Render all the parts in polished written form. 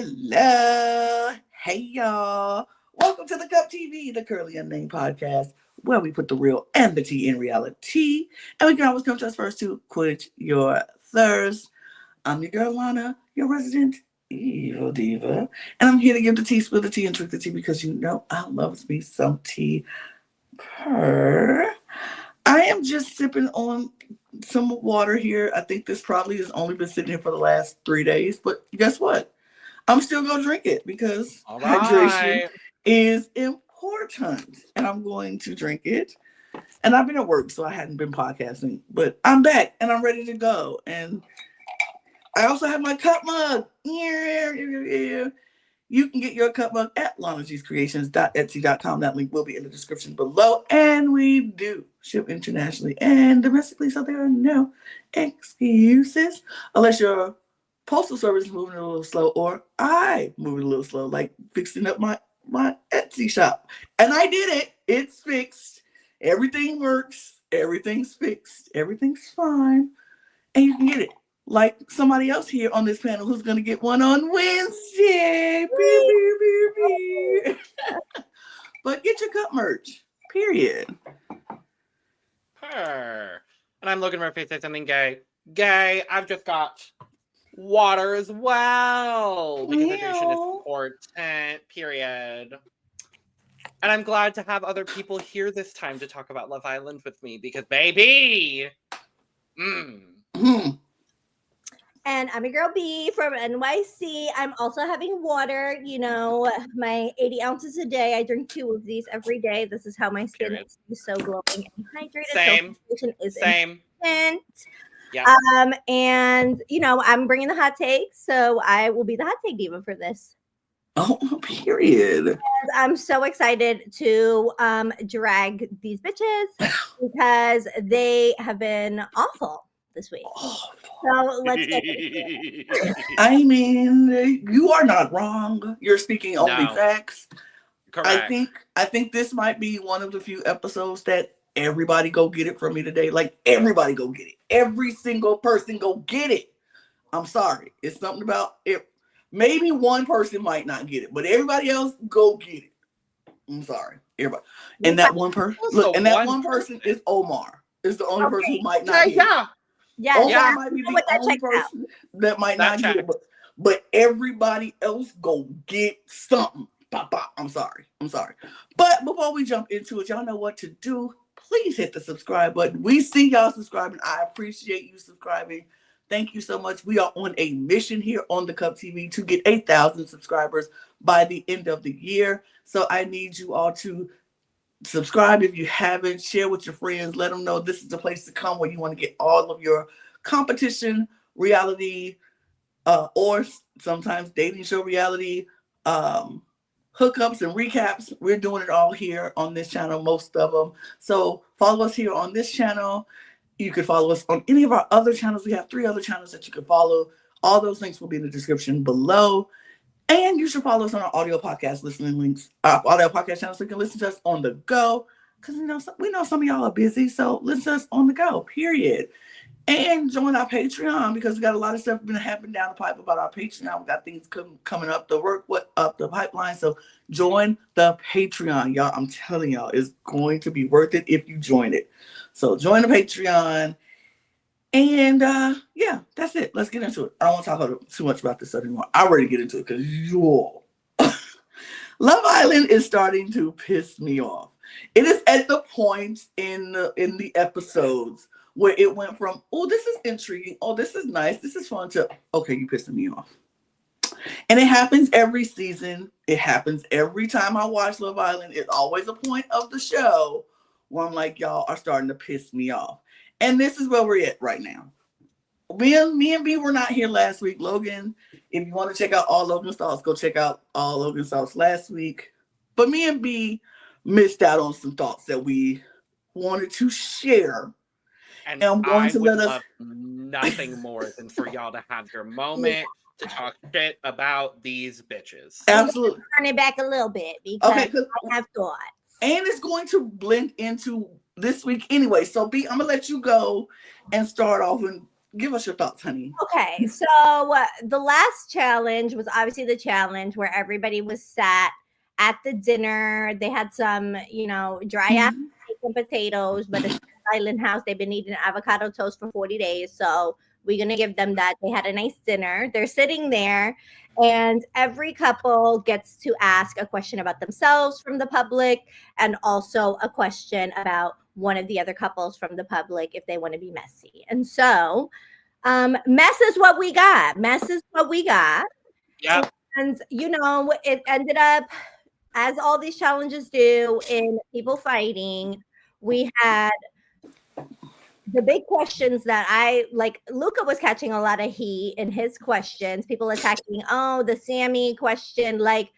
Hello. Hey, y'all. Welcome to the Cup TV, the Currently Unnamed Podcast, where we put the real and the tea in reality. And we can always come to us first to quench your thirst. I'm your girl, Lana, your resident evil diva. And I'm here to give the tea, spill the tea, and drink the tea because you know I love me some tea. I am just sipping on some water here. I think this probably has only been sitting here for the last 3 days, but guess what? I'm still going to drink it because hydration is important, and I'm going to drink it. And I've been at work, so I hadn't been podcasting, but I'm back and I'm ready to go. And I also have my cup mug. You can get your cup mug at lanagcreations.etsy.com. That link will be in the description below. And we do ship internationally and domestically, so there are no excuses unless your postal service is moving a little slow or I moving a little slow, like fixing up my Etsy shop. And I did it. It's fixed. Everything works. Everything's fixed. Everything's fine. And you can get it. Like somebody else here on this panel who's going to get one on Wednesday. But get your cup merch. Period. And I'm looking at my face say something gay. Gay, I've just got water as well. Because hydration is important. Period. And I'm glad to have other people here this time to talk about Love Island with me because, baby, And I'm your girl B from NYC. I'm also having water, my 80 ounces a day. I drink 2 of these every day. This is how my skin is so glowing and hydrated. Same. Important. Yeah. And I'm bringing the hot take, so I will be the hot take diva for this. Oh, period. And I'm so excited to drag these bitches because they have been awful this week. So let's get it. I mean, you are not wrong. You're speaking only facts. Correct. I think this might be one of the few episodes that everybody go get it from me today. Like everybody go get it. Every single person go get it. I'm sorry. It's something about it. Maybe one person might not get it, but everybody else go get it. I'm sorry. Everybody. And that one person, one person is Omar. Is the only person who might not get it. Yeah, Omar might be the only person that might not get it, but everybody else go get something. I'm sorry. But before we jump into it, y'all know what to do. Please hit the subscribe button. We see y'all subscribing. I appreciate you subscribing. Thank you so much. We are on a mission here on the Cup TV to get 8,000 subscribers by the end of the year. So I need you all to subscribe if you haven't. Share with your friends. Let them know this is the place to come where you want to get all of your competition, reality, or sometimes dating show reality, hookups and recaps. We're doing it all here on this channel, most of them. So follow us here on this channel. You can follow us on any of our other channels. We have 3 other channels that you can follow. All those links will be in the description below. And you should follow us on our audio podcast listening links, audio podcast channel, so you can listen to us on the go. Because we know some of y'all are busy, so listen to us on the go, period. And join our Patreon because we got a lot of stuff been happening down the pipe about our Patreon. We got things coming up the pipeline. So join the Patreon, y'all. I'm telling y'all, it's going to be worth it if you join it. So join the Patreon. And yeah, that's it. Let's get into it. I don't want to talk too much about this anymore. I'm ready to get into it because y'all. Love Island is starting to piss me off. It is at the point in the episodes where it went from, oh, this is intriguing, oh, this is nice, this is fun, to, okay, you pissing me off. And it happens every season. It happens every time I watch Love Island. It's always a point of the show where I'm like, y'all are starting to piss me off. And this is where we're at right now. Me and B were not here last week. Logan, if you want to check out all Logan's thoughts, go check out all Logan's thoughts last week. But me and B missed out on some thoughts that we wanted to share. And I'm going to love nothing more than for y'all to have your moment to talk shit about these bitches. Absolutely. Turn it back a little bit because I have thoughts. And it's going to blend into this week anyway. So B, I'm gonna let you go and start off and Give us your thoughts, honey. Okay, so the last challenge was obviously the challenge where everybody was sat at the dinner. They had some, dry ass steak and potatoes, but it's an island house. They've been eating avocado toast for 40 days. So we're going to give them that. They had a nice dinner. They're sitting there, and every couple gets to ask a question about themselves from the public and also a question about one of the other couples from the public if they want to be messy. And so mess is what we got. Yeah. And it ended up, as all these challenges do, in people fighting. We had the big questions that I like. Luca was catching a lot of heat in his questions. People attacking, the Sammy question, like,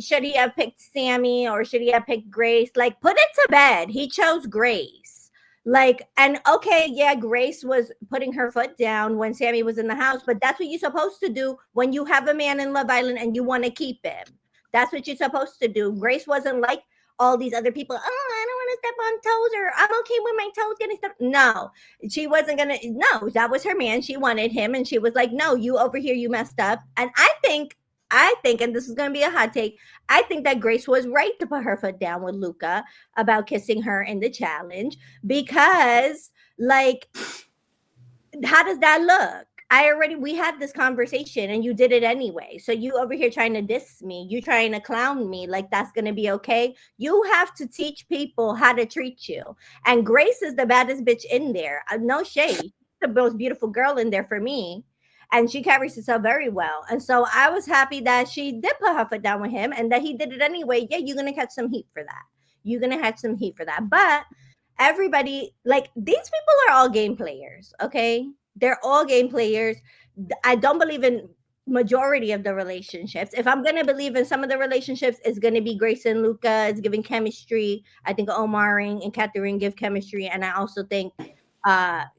should he have picked Sammy or should he have picked Grace? Like, put it to bed. He chose Grace. Like, and okay, yeah, Grace was putting her foot down when Sammy was in the house, but that's what you're supposed to do when you have a man in Love Island and you want to keep him. That's what you're supposed to do. Grace wasn't like all these other people. Oh, I don't want to step on toes, or I'm okay with my toes getting stepped. No, she wasn't gonna. No, that was her man. She wanted him, and she was like, "No, you over here, you messed up." And I think, and this is going to be a hot take, I think that Grace was right to put her foot down with Luca about kissing her in the challenge because, like, how does that look? We had this conversation and you did it anyway. So you over here trying to diss me, you trying to clown me, like that's going to be okay. You have to teach people how to treat you. And Grace is the baddest bitch in there. No shade. She's the most beautiful girl in there for me. And she carries herself very well. And so I was happy that she did put her foot down with him and that he did it anyway. Yeah, you're going to catch some heat for that. But everybody, like, these people are all game players, okay? They're all game players. I don't believe in majority of the relationships. If I'm going to believe in some of the relationships, it's going to be Grace and Luca. It's giving chemistry. I think Omaring and Catherine give chemistry. And I also think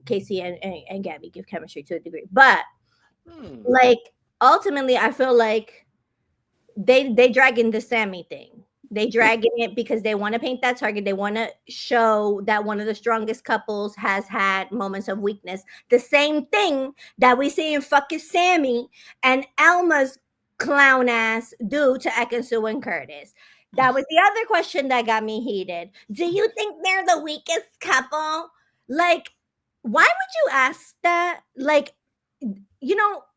Casey and Gabby give chemistry to a degree. But like, ultimately, I feel like they dragging the Sammy thing. They dragging it because they want to paint that target. They want to show that one of the strongest couples has had moments of weakness. The same thing that we see in fucking Sammy and Elma's clown ass do to Ekansu and Curtis. That was the other question that got me heated. Do you think they're the weakest couple? Like, why would you ask that? Like,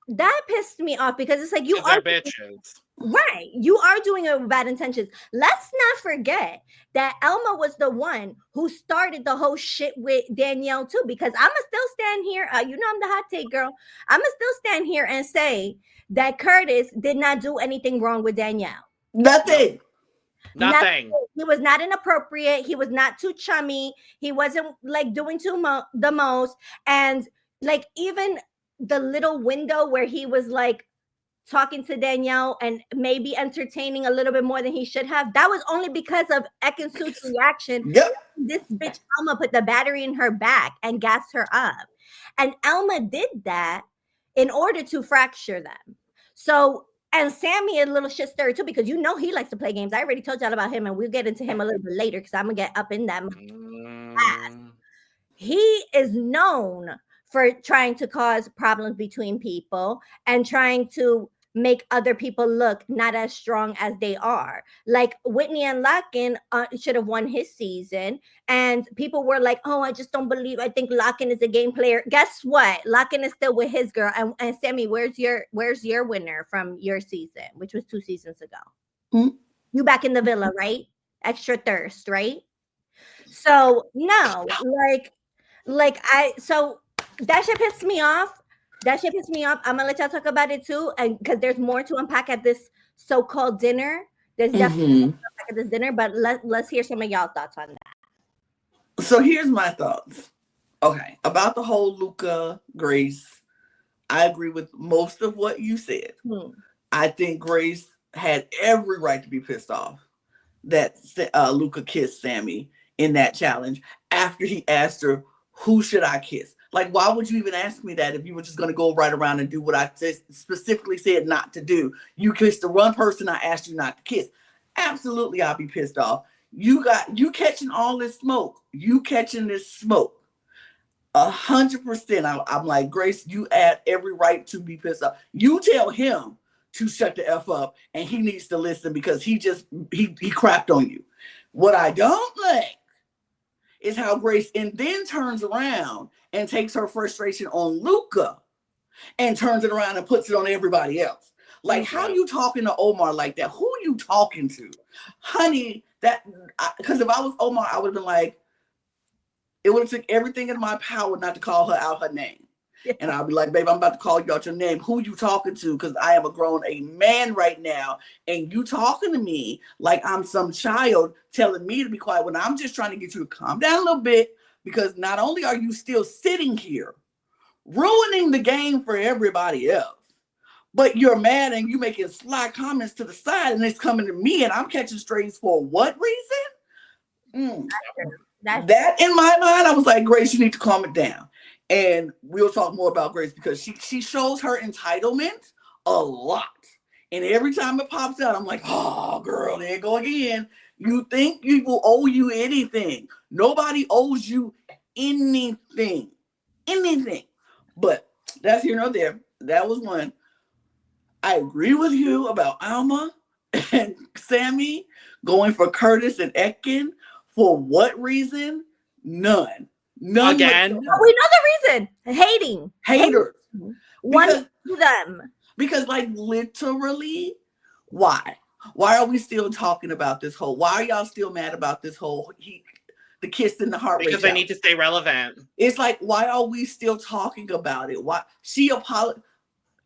that pissed me off because it's like you are bitches. Right. You are doing it with bad intentions. Let's not forget that Elma was the one who started the whole shit with Danielle too, because I'ma still stand here. I'm the hot take girl. I'ma still stand here and say that Curtis did not do anything wrong with Danielle. Nothing. He was not inappropriate. He was not too chummy. He wasn't like doing the most. And like even the little window where he was like talking to Danielle and maybe entertaining a little bit more than he should have, that was only because of Ekansu's reaction. Yep. This bitch Elma put the battery in her back and gassed her up. And Elma did that in order to fracture them. So, and Sammy is a little shit stirred too, because he likes to play games. I already told y'all about him, and we'll get into him a little bit later because I'm going to get up in that. He is known for trying to cause problems between people and trying to make other people look not as strong as they are. Like Whitney and Logan should have won his season, and people were like, "Oh, I just don't believe. I think Logan is a game player." Guess what? Logan is still with his girl. And Sammy, where's your winner from your season, which was 2 seasons ago? Mm-hmm. You back in the villa, right? Extra thirst, right? So no, so that shit pissed me off. I'm gonna let y'all talk about it too, and because there's more to unpack at this so-called dinner. There's definitely more to unpack at this dinner, but let's hear some of y'all thoughts on that. So here's my thoughts. Okay, about the whole Luca Grace, I agree with most of what you said. I think Grace had every right to be pissed off that Luca kissed Sammy in that challenge after he asked her, "Who should I kiss?" Like, why would you even ask me that if you were just going to go right around and do what I specifically said not to do? You kissed the one person I asked you not to kiss. Absolutely, I'll be pissed off. You catching all this smoke. You catching this smoke. 100%. I'm like, Grace, you had every right to be pissed off. You tell him to shut the F up, and he needs to listen because he crapped on you. What I don't like is how Grace and then turns around and takes her frustration on Luca and turns it around and puts it on everybody else. Like, how you talking to Omar like that? Who you talking to? Honey, because if I was Omar, I would have been like, it would have took everything in my power not to call her out her name. And I'll be like, babe, I'm about to call you out your name. Who you talking to? Because I am a man right now. And you talking to me like I'm some child telling me to be quiet when I'm just trying to get you to calm down a little bit. Because not only are you still sitting here ruining the game for everybody else, but you're mad and you making sly comments to the side and it's coming to me and I'm catching strays for what reason? That in my mind, I was like, Grace, you need to calm it down. And we'll talk more about Grace because she shows her entitlement a lot. And every time it pops out, I'm like, oh, girl, there you go again. You think people owe you anything. Nobody owes you anything. Anything. But that's here nor there. That was one. I agree with you about Alma and Sammy going for Curtis and Ekin. For what reason? None. Again? We know the reason. Hating. Haters. One to them. Because, like, literally, why? Why are we still talking about this whole? Why are y'all still mad about this whole the kiss in the heart rate? Because they need to stay relevant. It's like, why are we still talking about it? Why she apologized?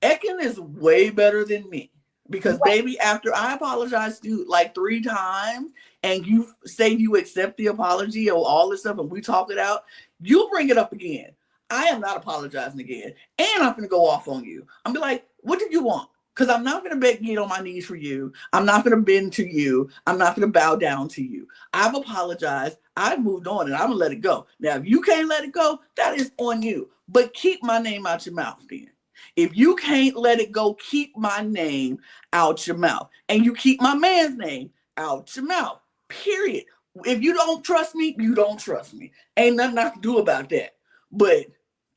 Ekin is way better than me. Because, baby, after I apologized to you like 3 times and you say you accept the apology or all this stuff and we talk it out, you bring it up again. I am not apologizing again. And I'm going to go off on you. I'm be like, what did you want? Because I'm not going to beg, get on my knees for you. I'm not going to bend to you. I'm not going to bow down to you. I've apologized. I've moved on and I'm going to let it go. Now, if you can't let it go, that is on you. But keep my name out your mouth then. If you can't let it go, keep my name out your mouth. And you keep my man's name out your mouth. Period. If you don't trust me, you don't trust me. Ain't nothing I can do about that. But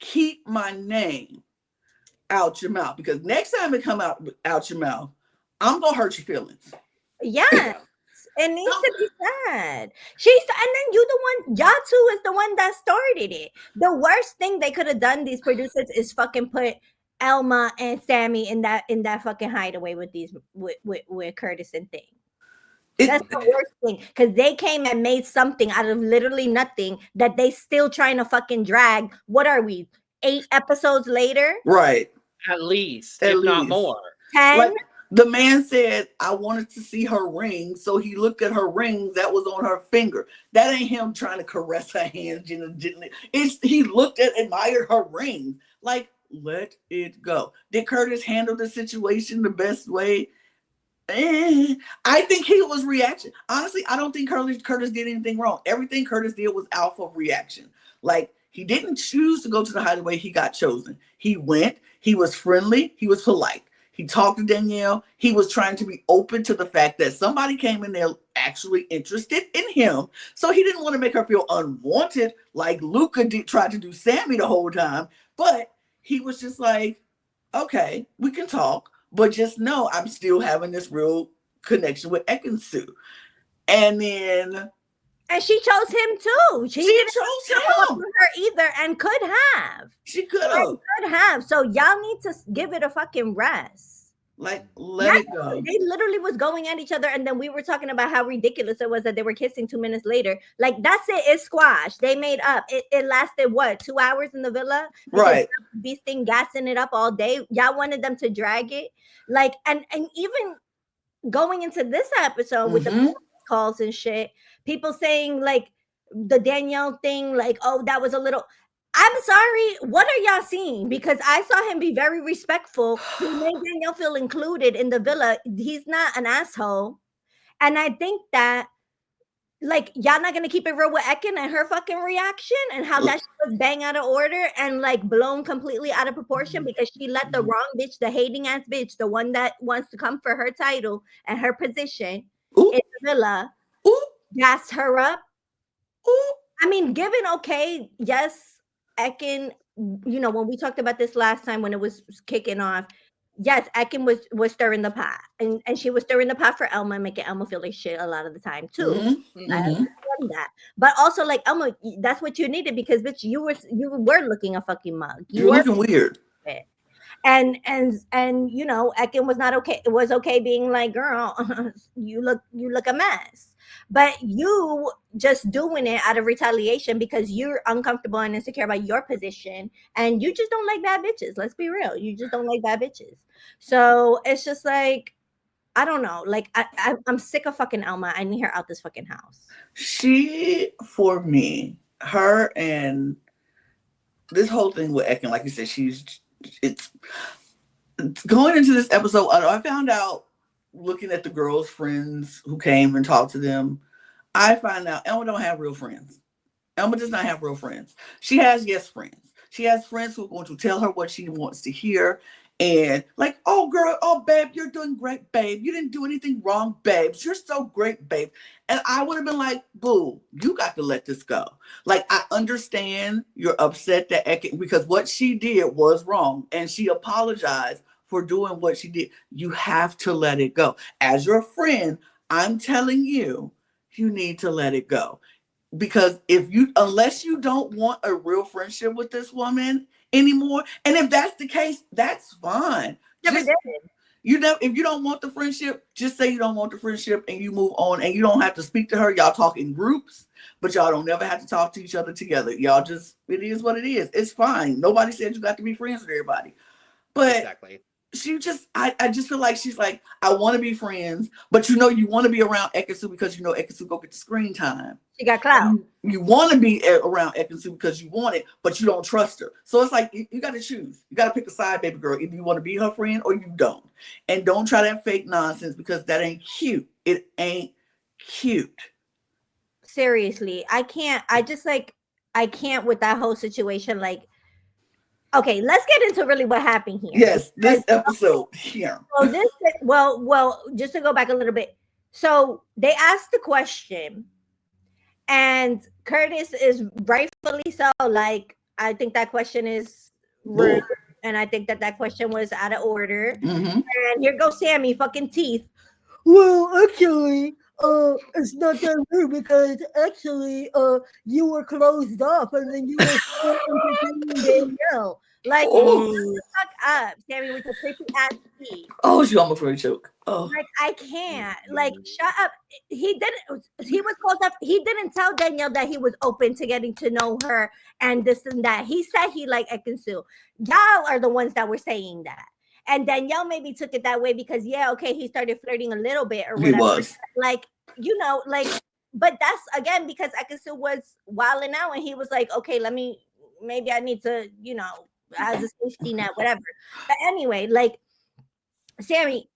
keep my name out your mouth. Because next time it come out your mouth, I'm going to hurt your feelings. Yes. It needs to be said. And then you the one, y'all two is the one that started it. The worst thing they could have done, these producers, is fucking put Elma and Sammy in that fucking hideaway with with Curtis and thing. That's the worst thing, because they came and made something out of literally nothing that they still trying to fucking drag. What are we, 8 episodes later? Right. At least, if not more. 10? Like, the man said, I wanted to see her ring, so he looked at her ring that was on her finger. That ain't him trying to caress her hands. He looked at, admired her ring. Like, let it go. Did Curtis handle the situation the best way? I think he was reaction. Honestly, I don't think Curtis did anything wrong. Everything Curtis did was alpha reaction. Like, he didn't choose to go to the hideaway. He got chosen. He went. He was friendly. He was polite. He talked to Danielle. He was trying to be open to the fact that somebody came in there actually interested in him. So he didn't want to make her feel unwanted like Luca tried to do Sammy the whole time. But he was just like, okay, we can talk, but just know I'm still having this real connection with Ekin-Su. And then... And she chose him too. She chose him. Her either, and could have. She could have. So y'all need to give it a fucking rest. Like, let it go. They literally was going at each other, and then we were talking about how ridiculous it was that they were kissing 2 minutes later. Like, that's it. It's squash. They made up. It lasted what, 2 hours in the villa? Right. This thing gassing it up all day. Y'all wanted them to drag it. Like, and even going into this episode with the calls and shit, people saying like the Danielle thing, like, oh, that was a little. I'm sorry. What are y'all seeing? Because I saw him be very respectful. He made Danielle feel included in the villa. He's not an asshole. And I think that, like, y'all not going to keep it real with Ekin and her fucking reaction and how that shit was bang out of order and, like, blown completely out of proportion because she let the wrong bitch, the hating ass bitch, the one that wants to come for her title and her position in the villa, gas her up. I mean, given, okay, yes, Ekin, when we talked about this last time when it was kicking off, yes, Ekin was stirring the pot, and she was stirring the pot for Elma, making Elma feel like shit a lot of the time too. Mm-hmm. I understand that, but also like Elma, that's what you needed because bitch, you were looking a fucking mug. You're looking weird. And Ekin was not okay. It was okay being like, girl, you look a mess. But you just doing it out of retaliation because you're uncomfortable and insecure about your position, and you just don't like bad bitches. Let's be real, you just don't like bad bitches. So it's just like, I don't know. Like I'm sick of fucking Elma. I need her out this fucking house. She, for me, her and this whole thing with Ekin, like you said, it's going into this episode. I found out looking at the girls' friends who came and talked to them. I find out Elma don't have real friends. Elma does not have real friends. She has friends. She has friends who are going to tell her what she wants to hear. And like, oh girl, oh babe, you're doing great, babe. You didn't do anything wrong, babes. You're so great, babe. And I would have been like, boo, you got to let this go. Like, I understand you're upset that Ekin, because what she did was wrong. And she apologized for doing what she did. You have to let it go. As your friend, I'm telling you, you need to let it go. Because unless you don't want a real friendship with this woman anymore, and if that's the case, that's fine. If you don't want the friendship, just say you don't want the friendship and you move on, and you don't have to speak to her. Y'all talk in groups, but y'all don't never have to talk to each other together. Y'all just, it is what it is. It's fine. Nobody said you got to be friends with everybody. But exactly. She just, I just feel like she's like, I want to be friends, but you want to be around Ekin-Su because Ekin-Su go get the screen time. She got clout. You want to be around Ekin-Su because you want it, but you don't trust her. So it's like, you got to choose. You got to pick a side, baby girl. If you want to be her friend or you don't. And don't try that fake nonsense because that ain't cute. It ain't cute. Seriously, I can't with that whole situation. Like, okay, let's get into really what happened here. Yes, this episode here. Well, just to go back a little bit. So they asked the question, and Curtis is rightfully so. Like, I think that question is rude, and I think that question was out of order. Mm-hmm. And here goes Sammy, fucking teeth. Well, actually, it's not that rude because actually, you were closed off and then you were still entertaining Danielle. Like, shut the fuck up, Sammy, with your creepy ass teeth. Oh, she almost ready to choke. Oh, like, I can't. Like, shut up. He was closed off. He didn't tell Danielle that he was open to getting to know her and this and that. He said he liked Ekin-Su. Y'all are the ones that were saying that. And Danielle maybe took it that way because, he started flirting a little bit or whatever. He was. Like, but that's, again, because Ekin-Su was wilding out and he was like, okay, maybe I need to, as a safety net, whatever. But anyway, like, Sammy,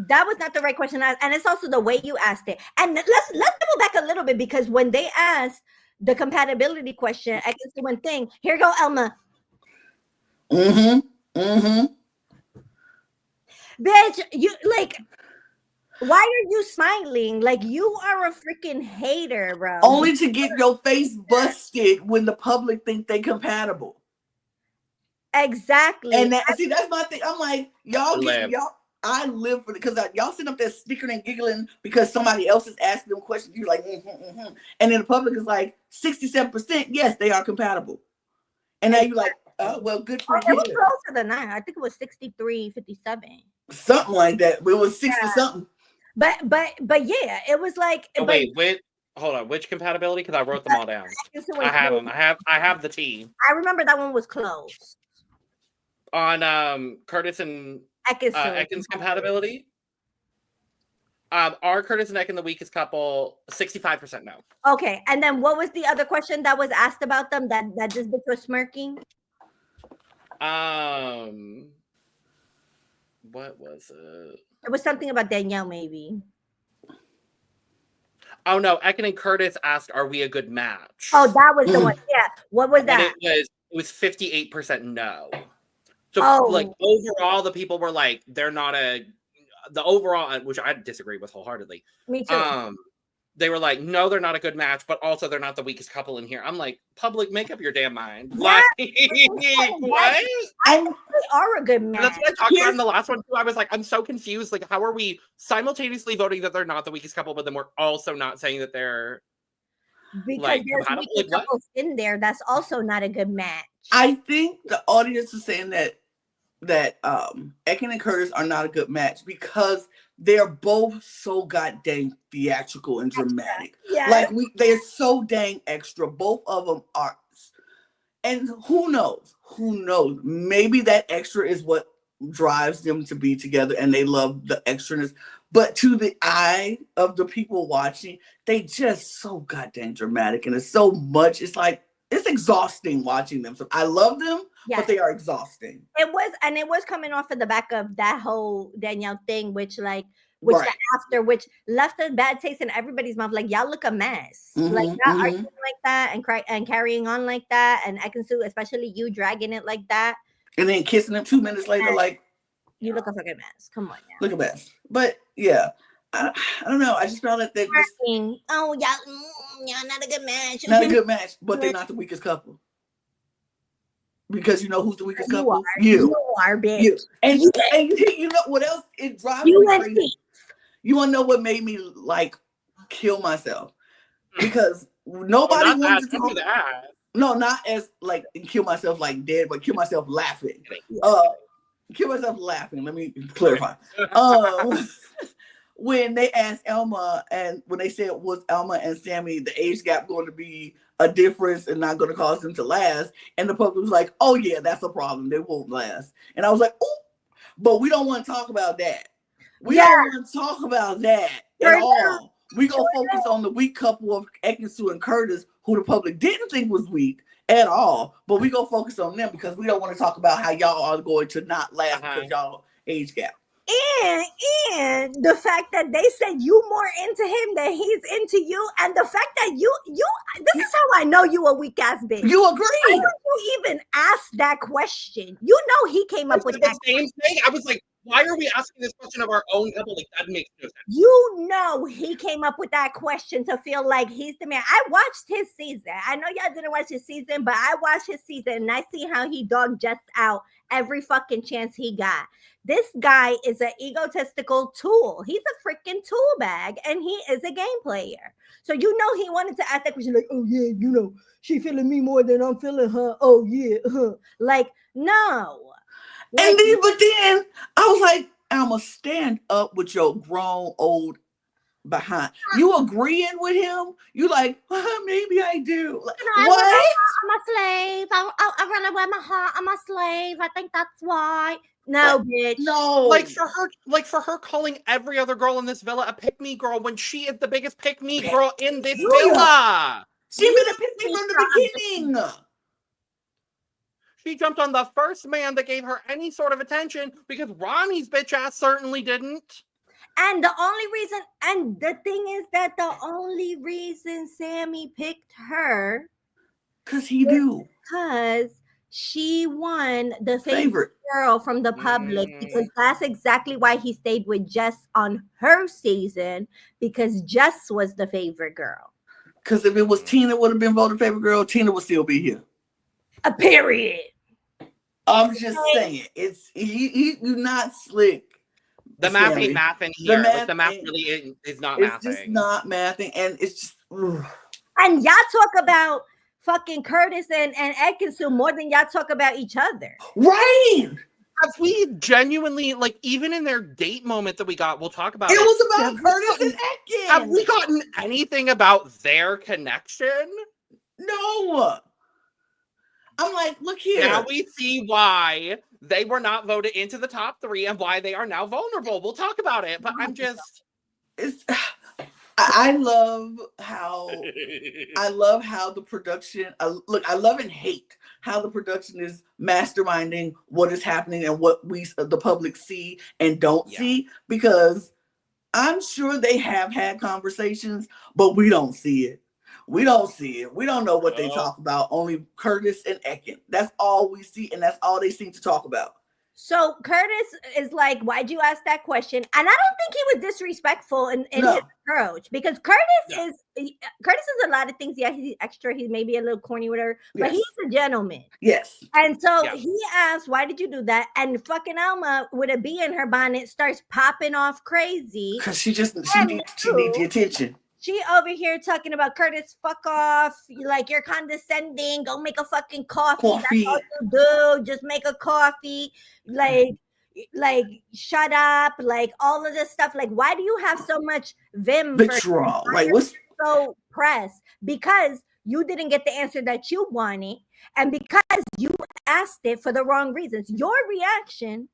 that was not the right question to ask. And it's also the way you asked it. And let's double back a little bit because when they asked the compatibility question, Ekin-Su went thing, here go Elma. Bitch, you like, why are you smiling? Like, you are a freaking hater, bro. Only to get your face busted when the public think they compatible. Exactly. And that's my thing. I'm like, I live for it because y'all sitting up there snickering and giggling because somebody else is asking them questions. You're like, and then the public is like 67%. Yes, they are compatible. And now you're like, oh, well, good for you. It was closer than that. I think it was 63-57. Something like that. But it was 60 something. But yeah, it was like. Oh, wait, hold on. Which compatibility? Because I wrote them all down. I have them. I have the T. I remember that one was close. On Curtis and Ekin's compatibility. Are Curtis and Ekin the weakest couple? 65% no. Okay, and then what was the other question that was asked about them that this bitch was smirking? What was it? It was something about Danielle, maybe. Oh no, Ekin and Curtis asked, "Are we a good match?" Oh, that was the one. Yeah, what was that? And it was 58% no. So like overall, the people were like, they're not the overall, which I disagree with wholeheartedly. Me too. they were like, no, they're not a good match, but also they're not the weakest couple in here. I'm like, public, make up your damn mind. Yeah. What? They are a good match. That's what I talked about in the last one too. I was like, I'm so confused. Like, how are we simultaneously voting that they're not the weakest couple, but then we're also not saying that they're because like, there's weak couples in there. That's also not a good match. I think the audience is saying that Ekin and Curtis are not a good match because they're both so goddamn theatrical and dramatic. Yeah. Like they're so dang extra. Both of them are. And who knows? Maybe that extra is what drives them to be together and they love the extraness. But to the eye of the people watching, they just so goddamn dramatic. And it's so much. It's like, it's exhausting watching them. So I love them, but they are exhausting. It was coming off of the back of that whole Danielle thing, which left a bad taste in everybody's mouth. Like, y'all look a mess. Like, y'all arguing like that and carrying on like that, and Ekin-Su, especially you, dragging it like that, and then kissing them 2 minutes later, like, you look a fucking mess. Come on, now. Look a mess. But yeah, I don't know. I just felt that they're just, y'all not a good match. Not a good match, but they're not the weakest couple. Because you know who's the weakest couple? You are, bitch. You. And you know what else? It drives me crazy. You want to know what made me like kill myself? Because nobody wanted to talk that. No, not as like kill myself like dead, but kill myself laughing. Kill myself laughing. Let me clarify. When they asked Elma, and when they said, was Elma and Sammy the age gap going to be a difference and not going to cause them to last? And the public was like, oh yeah, that's a problem. They won't last. And I was like, oh, but we don't want to talk about that. We don't want to talk about that at all. We gonna focus on the weak couple of Ekin-Su and Curtis, who the public didn't think was weak at all. But we gonna focus on them because we don't want to talk about how y'all are going to not last because y'all age gap. And the fact that they said you more into him than he's into you, and the fact that you this is how I know you a weak ass bitch. You agree? Why would you even ask that question? You know he came up with that same thing. I was like, why are we asking this question of our own couple? Like, that makes no sense. You know he came up with that question to feel like he's the man. I watched his season. I know y'all didn't watch his season, but I watched his season and I see how he dogged Jess out every fucking chance he got. This guy is an egotistical tool. He's a freaking tool bag, and he is a game player. So you know he wanted to ask that question like, oh yeah, you know, she feeling me more than I'm feeling her. Oh yeah. Like, no. Like, and then, but then I was like, Alma, stand up with your grown old behind. You agreeing with him? You like, maybe I do. Like, what? I'm a slave. I run away my heart. I'm a slave. I think that's why. No, bitch. No. Like for her calling every other girl in this villa a pick-me girl when she is the biggest pick-me girl in this villa. She been a pick-me from the beginning. She jumped on the first man that gave her any sort of attention because Ronnie's bitch ass certainly didn't. And the thing is that the only reason Sammy picked her, because he do, because she won the favorite girl from the public, because that's exactly why he stayed with Jess on her season, because Jess was the favorite girl. Because if it was Tina would have been voted favorite girl, Tina would still be here. A period. I'm just saying, it's you not slick. The math ain't mathing here. The math really is not mathing. It's just not mathing, and it's just. And y'all talk about fucking Curtis and Ekin-Su more than y'all talk about each other. Right. Have we genuinely, like, even in their date moment that we got, we'll talk about it. It was about Curtis and Ekin. Have we gotten anything about their connection? No. I'm like, look here. Now we see why they were not voted into the top 3 and why they are now vulnerable. We'll talk about it, but I'm just... I love how the production, I love and hate how the production is masterminding what is happening and what we, the public, see and don't see, because I'm sure they have had conversations, but we don't see it. We don't see it. We don't know what they talk about. Only Curtis and Ekin. That's all we see, and that's all they seem to talk about. So Curtis is like, why'd you ask that question? And I don't think he was disrespectful in his approach, because Curtis is a lot of things. Yeah, he's extra. He may be a little corny with her, but he's a gentleman. Yes. And so he asked, why did you do that? And fucking Alma, with a bee in her bonnet, starts popping off crazy. Because she needs the attention. She over here talking about, Curtis, fuck off. Like, you're condescending. Go make a fucking coffee. That's all you do. Just make a coffee. Like, shut up. Like, all of this stuff. Like, why do you have so much vim? Vitriol. Like, what's so pressed? Because you didn't get the answer that you wanted. And because you asked it for the wrong reasons. Your reaction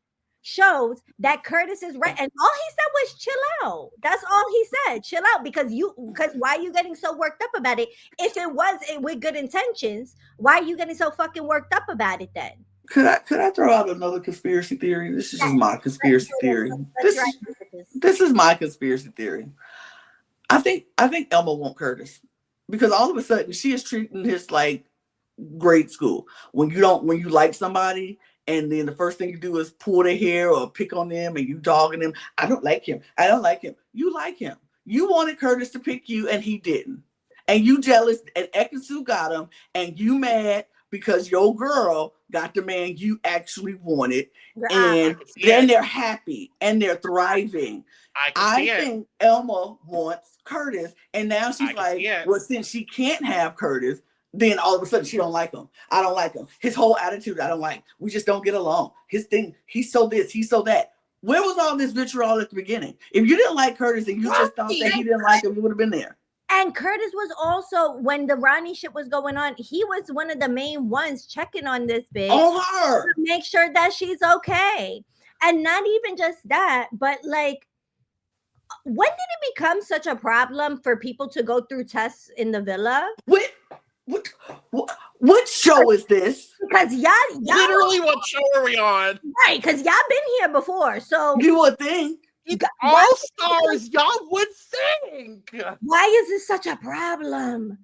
shows that Curtis is right, and all he said was chill out. That's all he said, chill out, because why are you getting so worked up about it? If it was with good intentions, why are you getting so fucking worked up about it then? Could I throw out another conspiracy theory? This is just my conspiracy theory. This is my conspiracy theory. I think Elma wants Curtis, because all of a sudden she is treating this like grade school. When you like somebody, and then the first thing you do is pull their hair or pick on them, and you dogging them. I don't like him. You like him. You wanted Curtis to pick you, and he didn't. And you jealous, and Ekansu got him, and you mad because your girl got the man you actually wanted. And then they're happy, and they're thriving. I think Elma wants Curtis, and now she's like, well, since she can't have Curtis, then all of a sudden she don't like him. I don't like him. His whole attitude, I don't like. We just don't get along. His thing, he's so this, he's so that. Where was all this vitriol at the beginning? If you didn't like Curtis and you just thought that he didn't like him, you would have been there. And Curtis was also, when the Ronnie shit was going on, he was one of the main ones checking on this bitch. On her. To make sure that she's okay. And not even just that, but like, when did it become such a problem for people to go through tests in the villa? What show is this? Because y'all literally, what show are we on? Right, because y'all been here before, so you would think all stars. Y'all would think. Why is this such a problem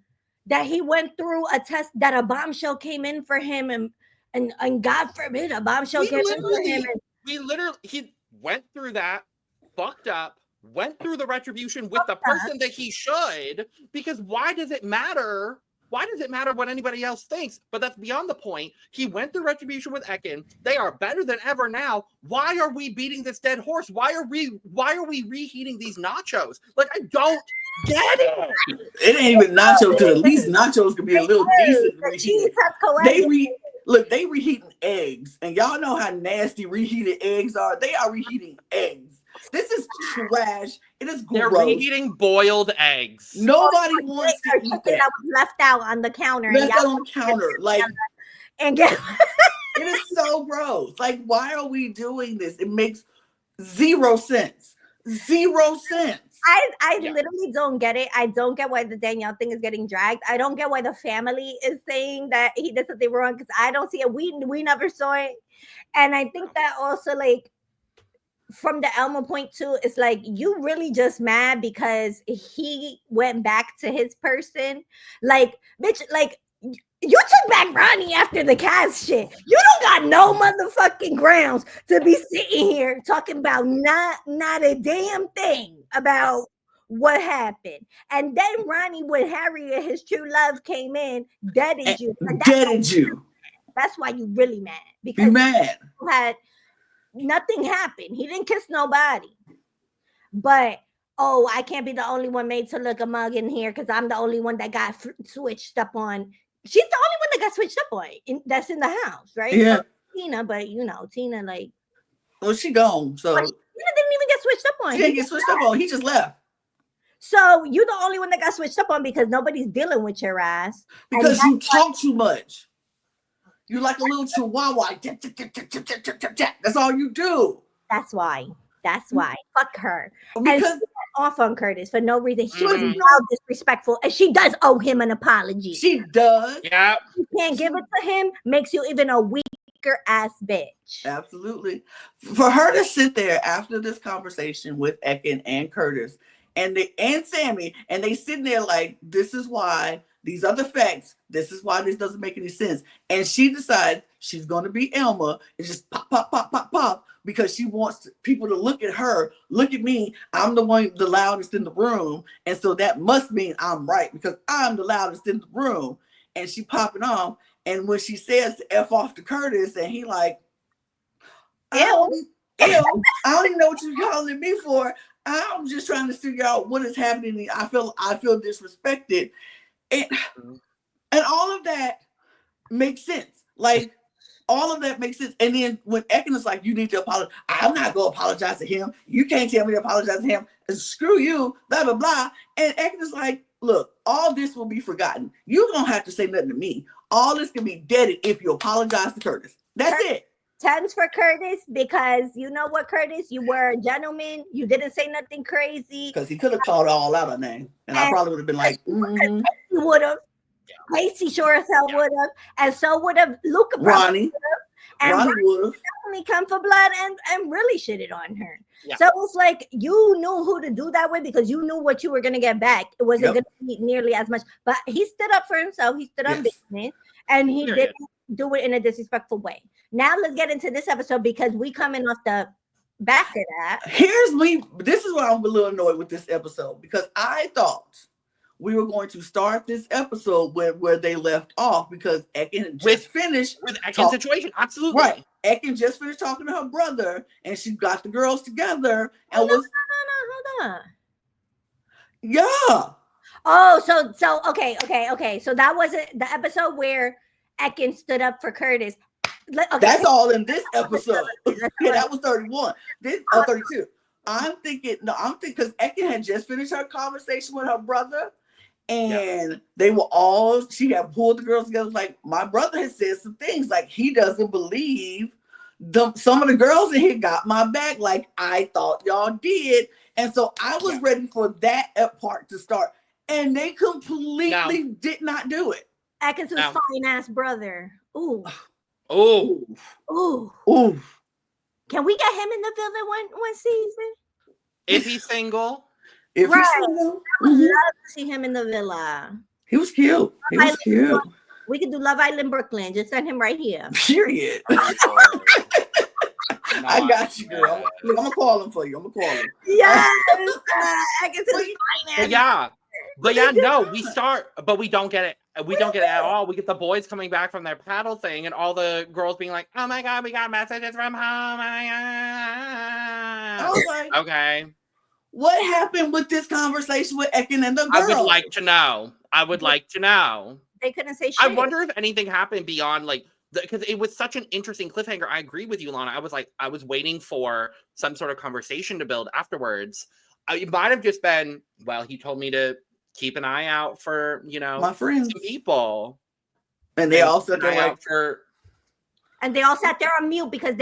that he went through a test, that a bombshell came in for him, and God forbid a bombshell came in for him? He went through that, fucked up, went through the retribution with the person that he should. Because why does it matter? Why does it matter what anybody else thinks? But that's beyond the point. He went through retribution with Ekin. They are better than ever now. Why are we beating this dead horse? Why are we reheating these nachos? Like, I don't get it. It ain't even nachos, because at least nachos could be a little decent. They reheating eggs. And y'all know how nasty reheated eggs are. They are reheating eggs. This is trash. It is gross. They're reheating boiled eggs. Nobody wants to eat that. That was left out on the counter. Left out on the counter. Like, and get it is so gross. Like, why are we doing this? It makes zero sense. 0 cents. I literally don't get it. I don't get why the Danielle thing is getting dragged. I don't get why the family is saying that he did something wrong, because I don't see it. We never saw it. And I think that also, like, from the Elma point too, it's like, you really just mad because he went back to his person. Like, bitch, like, you took back Ronnie after the Cass shit. You don't got no motherfucking grounds to be sitting here talking about not a damn thing about what happened. And then Ronnie, with Harriet, his true love, came in, deaded you. That's why you really mad. Because you mad. You had nothing happened. He didn't kiss nobody. But, oh, I can't be the only one made to look a mug in here because I'm the only one that got switched up on. She's the only one that got switched up on that's in the house, right? Yeah. Tina, but Tina, like. Well, she gone. So Tina didn't even get switched up on. She didn't get switched up on. He just left. So you're the only one that got switched up on because nobody's dealing with your ass. Because you talk too much. You're like a little chihuahua. That's all you do. That's why. Fuck her. Because and off on Curtis for no reason. She was disrespectful, and she does owe him an apology. She does. Yeah. You can't give it to him. Makes you even a weaker ass bitch. Absolutely. For her to sit there after this conversation with Ekin and Curtis and Sammy, and they sitting there like, this is why These are the facts. This is why this doesn't make any sense. And she decides she's going to be Elma and just pop, pop, pop, pop, pop, because she wants people to look at her, look at me. I'm the one, the loudest in the room. And so that must mean I'm right because I'm the loudest in the room. And she popping off. And when she says to F off to Curtis, and he like, I don't even know what you're calling me for. I'm just trying to figure out what is happening. I feel disrespected. And all of that makes sense. Like, all of that makes sense. And then when Ekin is like, you need to apologize. I'm not going to apologize to him. You can't tell me to apologize to him. And screw you, blah, blah, blah. And Ekin is like, look, all this will be forgotten. You don't have to say nothing to me. All this can be deaded if you apologize to Curtis. That's it. 10s for Curtis, because you know what, Curtis? You were a gentleman. You didn't say nothing crazy. Because he could have called all out her name. And I probably would have been like, He would have. Lacey sure as hell would have. And so would have Luca. Ronnie. And Ronnie would have definitely come for blood and really shitted on her. Yeah. So it's like you knew who to do that with because you knew what you were going to get back. It wasn't going to be nearly as much. But he stood up for himself. He stood on business. And he didn't do it in a disrespectful way. Now let's get into this episode because we coming off the back of that. This is why I'm a little annoyed with this episode, because I thought we were going to start this episode where they left off, because Ekin just finished with Ekin's situation. Absolutely. Right. Ekin just finished talking to her brother and she got the girls together and hold on. Yeah. Oh, so okay. So that wasn't the episode where Ekin stood up for Curtis. Okay. That's all in this episode. Yeah, that was 31. This 32. I'm thinking because Ekin had just finished her conversation with her brother, and she had pulled the girls together. Like, my brother has said some things like he doesn't believe some of the girls in here got my back like I thought y'all did. And so I was ready for that part to start. And they completely did not do it. Ekin's fine ass brother. Ooh. Can we get him in the villain one season? If he's single. He's single. I would love to see him in the villa. He was cute. We could do Love Island Brooklyn. Just send him right here. Period. I got you, girl. Look, I'm gonna call him for you. Yes. We start, but we don't get it. We don't get it at all. We get the boys coming back from their paddle thing, and all the girls being like, "Oh my god, we got messages from home." I was like, okay. What happened with this conversation with Ekin and the girl? I would like to know. They couldn't say shit. I wonder if anything happened beyond because it was such an interesting cliffhanger. I agree with you, Lana. I was waiting for some sort of conversation to build afterwards. It might have just been, well, he told me to keep an eye out for, my friends, some people. And they all said and they all sat there on mute because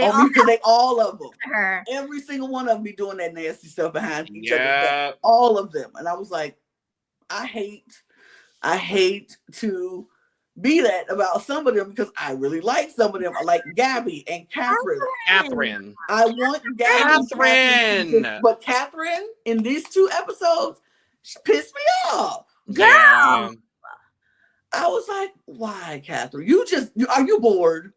all of them, her. Every single one of them be doing that nasty stuff behind each other's back. All of them. And I was like, I hate to be that about some of them because I really like some of them. I like Gabby and Catherine. I want Gabby. But Catherine in these 2 episodes, she pissed me off. Yeah. I was like, why, Catherine? Are you bored?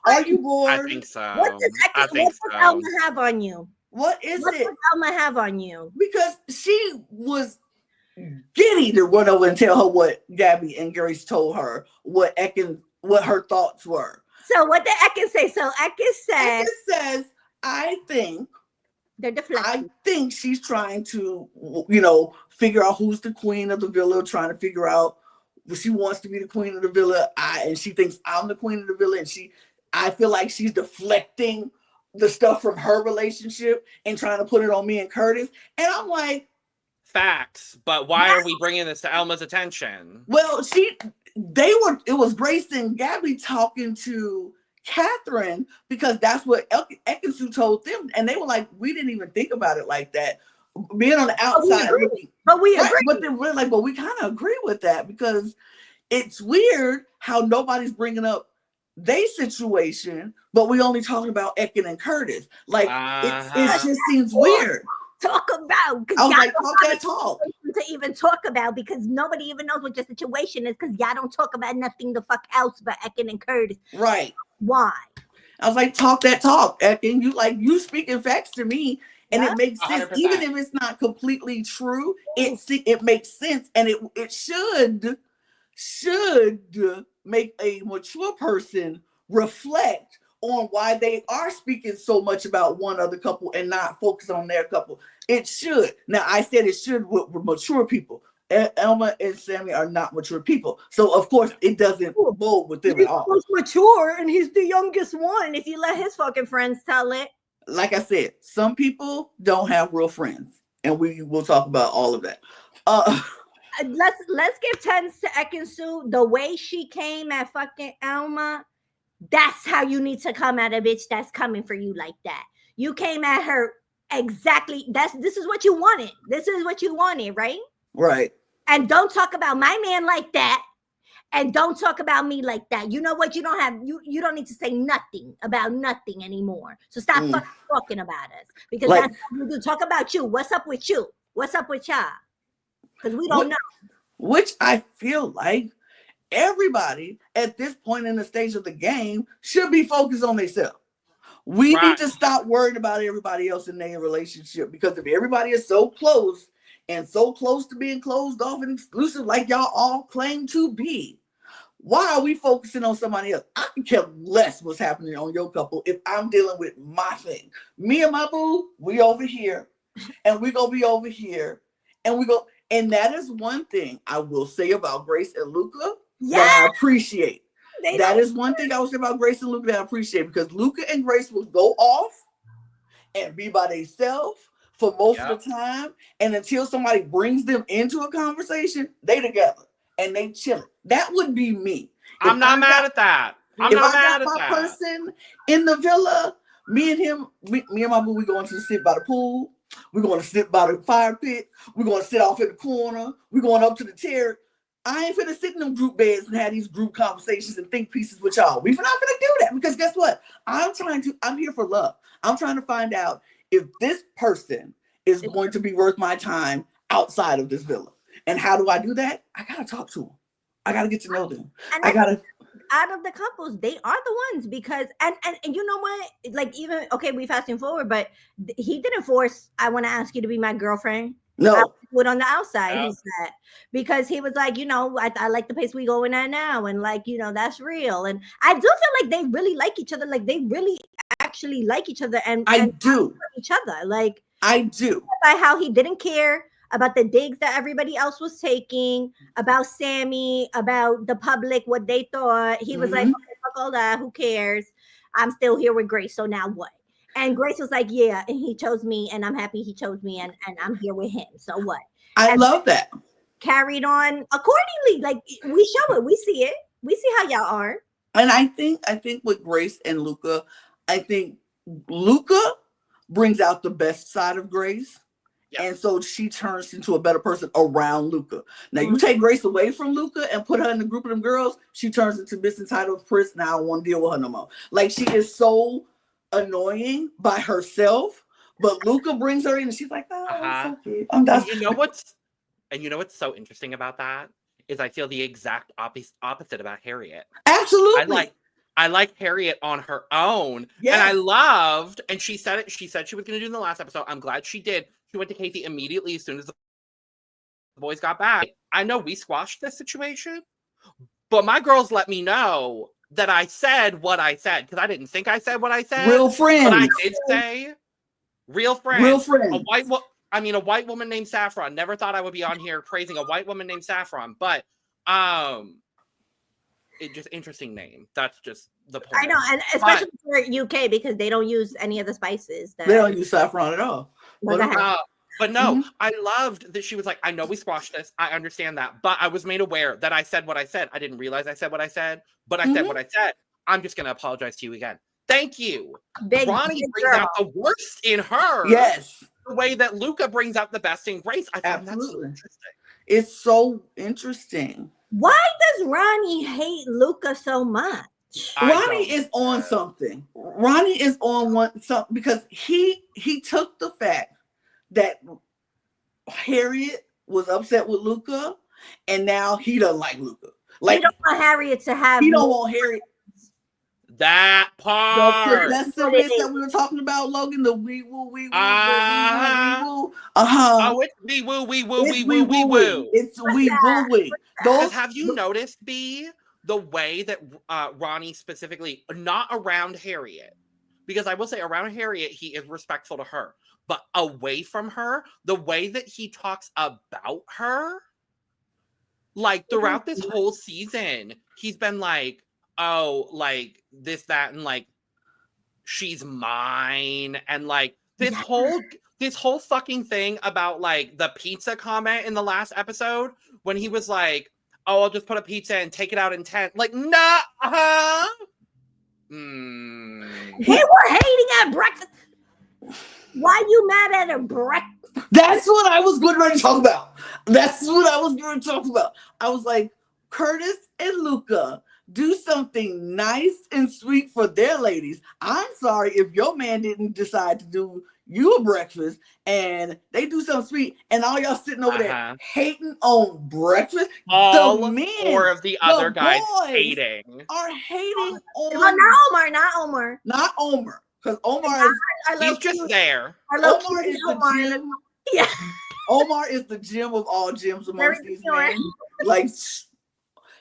Are you bored? I think so. What does Elma have on you? What does Elma have on you? Because she was giddy to run over and tell her what Gabby and Grace told her, what her thoughts were. So what did Ekin say? So Ekin says, I think they're deflecting. I think she's trying to, figure out who's the queen of the villa, trying to figure out she wants to be the queen of the villa. And she thinks I'm the queen of the villa. And I feel like she's deflecting the stuff from her relationship and trying to put it on me and Curtis. And I'm like, facts, but why are we bringing this to Elma's attention? Well, it was Grace and Gabby talking to Catherine because that's what Ekin told them. And they were like, we didn't even think about it like that. Being on the outside. But we agree. But they're really like, but we kind of agree with that because it's weird how nobody's bringing up their situation, but we only talking about Ekin and Curtis. Like, it just seems weird. Talk about. I was like, talk that talk. to even talk about because nobody even knows what your situation is because y'all don't talk about nothing the fuck else but Ekin and Curtis. Right. Why? I was like, talk that talk. And you speaking facts to me. And it makes sense, 100%. even if it's not completely true. It makes sense, and it should make a mature person reflect on why they are speaking so much about one other couple and not focus on their couple. It should. Now, I said it should with mature people. Elma and Sammy are not mature people, so of course it doesn't bode with them at all. He's mature, and he's the youngest one. If you let his fucking friends tell it. Like I said, some people don't have real friends, and we will talk about all of that. Let's give tens to Ekin-Su. The way she came at fucking Elma, that's how you need to come at a bitch that's coming for you like that. You came at her exactly. This is what you wanted. This is what you wanted, right? Right. And don't talk about my man like that. And don't talk about me like that. You know what? You don't need to say nothing about nothing anymore. So stop fucking talking about us. Because that's what you do. Talk about you. What's up with you? What's up with y'all? Because we don't know. Which I feel like everybody at this point in the stage of the game should be focused on themselves. We need to stop worrying about everybody else in their relationship, because if everybody is so close and so close to being closed off and exclusive like y'all all claim to be, why are we focusing on somebody else? I can care less what's happening on your couple if I'm dealing with my thing. Me and my boo, we over here, and we gonna be over here, and that is one thing I will say about Grace and Luca that I appreciate. That is one thing I will say about Grace and Luca that I appreciate, because Luca and Grace will go off and be by themselves for most of the time, and until somebody brings them into a conversation, they together and they chilling. That would be me. I'm not mad at that. I'm not mad at that. If I got my person in the villa, me and my boo, we going to sit by the pool. We're going to sit by the fire pit. We're going to sit off in the corner. We're going up to the terrace. I ain't finna sit in them group beds and have these group conversations and think pieces with y'all. We're not finna do that, because guess what? I'm here for love. I'm trying to find out if this person is going to be worth my time outside of this villa. And how do I do that? I gotta talk to them. I gotta get to know them. Out of the couples, they are the ones, because and you know what? Like, even we fasting forward, but he didn't force. I want to ask you to be my girlfriend. No, I put on the outside. He said, because he was like, I like the pace we going at now, and that's real. And I do feel like they really like each other. Like, they really actually like each other, and do each other. Like, I do. By how he didn't care about the digs that everybody else was taking, about Sammy, about the public, what they thought. He was like, okay, fuck all that, who cares? I'm still here with Grace, so now what? And Grace was like, yeah, and he chose me, and I'm happy he chose me, and I'm here with him, so what? I love that. Carried on accordingly. Like, we show it, we see it, we see how y'all are. And I think with Grace and Luca, I think Luca brings out the best side of Grace. And so she turns into a better person around Luca. Now, you take Grace away from Luca and put her in the group of them girls, she turns into this entitled priss. Now I don't want to deal with her no more. Like, she is so annoying by herself, but Luca brings her in and she's like, oh, it's okay. And you know what's so interesting about that is I feel the exact opposite about Harriet. Absolutely. I like Harriet on her own. Yes. And I loved, and she said she was going to do in the last episode. I'm glad she did. She went to Casey immediately as soon as the boys got back. I know we squashed this situation, but my girls let me know that I said what I said, because I didn't think I said what I said. Real friends. But I did say real friends. Real friends. A white woman named Saffron. Never thought I would be on here praising a white woman named Saffron, but it just interesting name. That's just the point. I know, and especially for UK, because they don't use any of the spices. They don't use saffron at all. But no, I loved that she was like, I know we squashed this. I understand that. But I was made aware that I said what I said. I didn't realize I said what I said, but I said what I said. I'm just going to apologize to you again. Thank you. Ronnie brings out the worst in her. Yes. The way that Luca brings out the best in Grace. I find that so interesting. It's so interesting. Why does Ronnie hate Luca so much? Ronnie is on something. Ronnie is on something, because he took the fact that Harriet was upset with Luca, and now he doesn't like Luca. Like he don't want Harriet to have. He don't want Harriet. That part. The possessiveness that we were talking about, Logan. The wee woo, wee woo, Oh, it's wee woo, wee woo, wee woo, wee woo. It's wee woo, wee. Because have you noticed, B, the way that Ronnie specifically, not around Harriet, because I will say around Harriet, he is respectful to her, but away from her, the way that he talks about her, like throughout this whole season, he's been like, oh, like this, that, and like she's mine, and like this whole fucking thing about like the pizza comment in the last episode when he was like, oh, I'll just put a pizza and take it out in 10. Like, nah, They were hating at breakfast. Why you mad at a breakfast? That's what I was going to talk about. I was like, Curtis and Luca, do something nice and sweet for their ladies. I'm sorry if your man didn't decide to do you a breakfast and they do something sweet and all y'all sitting over there hating on breakfast. All the men, four of the other guys are hating on. Not Omar. Because Omar he's just there. Omar is the gym. Yeah. Omar is the gym of all gyms amongst these men. Like,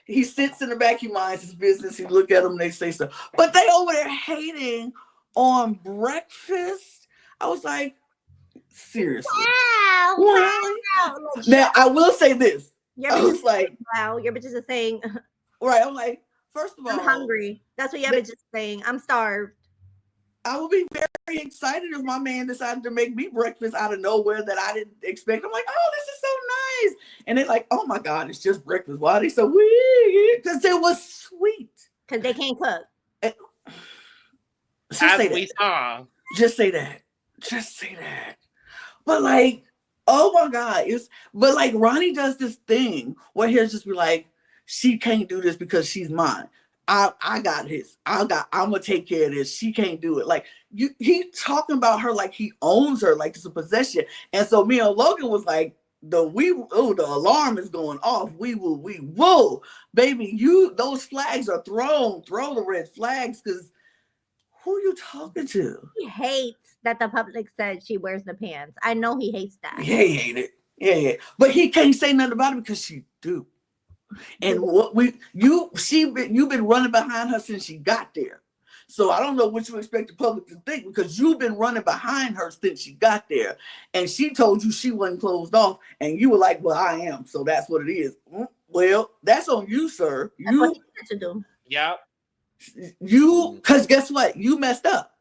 he sits in the back, he minds his business, he look at them, they say stuff. But they over there hating on breakfast. I was like, seriously. Wow. Now, I will say this. I was like, wow, your bitch is saying. Right, I'm like, first of all, I'm hungry. That's what your bitch is saying. I'm starved. I would be very excited if my man decided to make me breakfast out of nowhere that I didn't expect. I'm like, oh, this is so nice. And they're like, oh my God, it's just breakfast. Why are they so weird? Because it was sweet. Because they can't cook. Just say that. But like, oh my God. But like Ronnie does this thing where he'll just be like, she can't do this because she's mine. I got his. I'm gonna take care of this. She can't do it. Like he talking about her like he owns her, like it's a possession. And so me and Logan was like, the alarm is going off. We will, baby. Those flags are thrown. Throw the red flags, because who you talking to? He hates that the public said she wears the pants. I know he hates that. Yeah, he hate it. Yeah. But he can't say nothing about it because she do. And you've been running behind her since she got there. So I don't know what you expect the public to think, because you've been running behind her since she got there. And she told you she wasn't closed off, and you were like, well, I am. So that's what it is. Well, that's on you, sir. That's what he had to do. Yep. Because guess what? You messed up.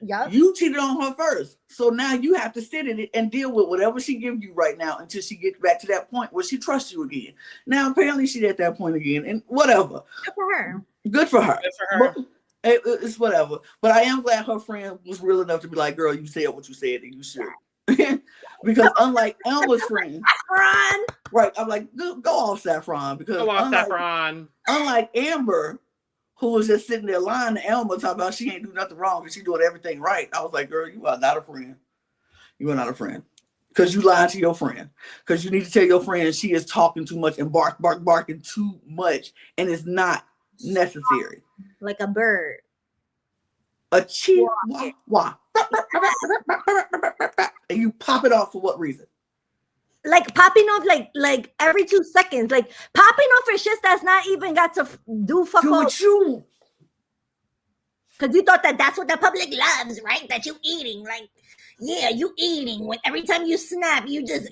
Yep. You cheated on her first. So now you have to sit in it and deal with whatever she gives you right now until she gets back to that point where she trusts you again. Now, apparently she's at that point again, and whatever. Good for her. But it's whatever. But I am glad her friend was real enough to be like, girl, you said what you said and you should. Because unlike Elma's friend. Saffron. Right. I'm like, go off, Saffron. Because Saffron. Unlike Amber, who was just sitting there lying to Elma, talking about she ain't do nothing wrong and she doing everything right. I was like, girl, you are not a friend. You are not a friend. Because you lied to your friend. Because you need to tell your friend she is talking too much and barking too much. And it's not necessary. Like a bird. A chihuahua. And you pop it off for what reason? Like popping off like every 2 seconds. Like popping off for shit that's not even got to do fuck all. With you. Because you thought that's what the public loves, right? That you eating. Like, yeah, you eating. When every time you snap, you just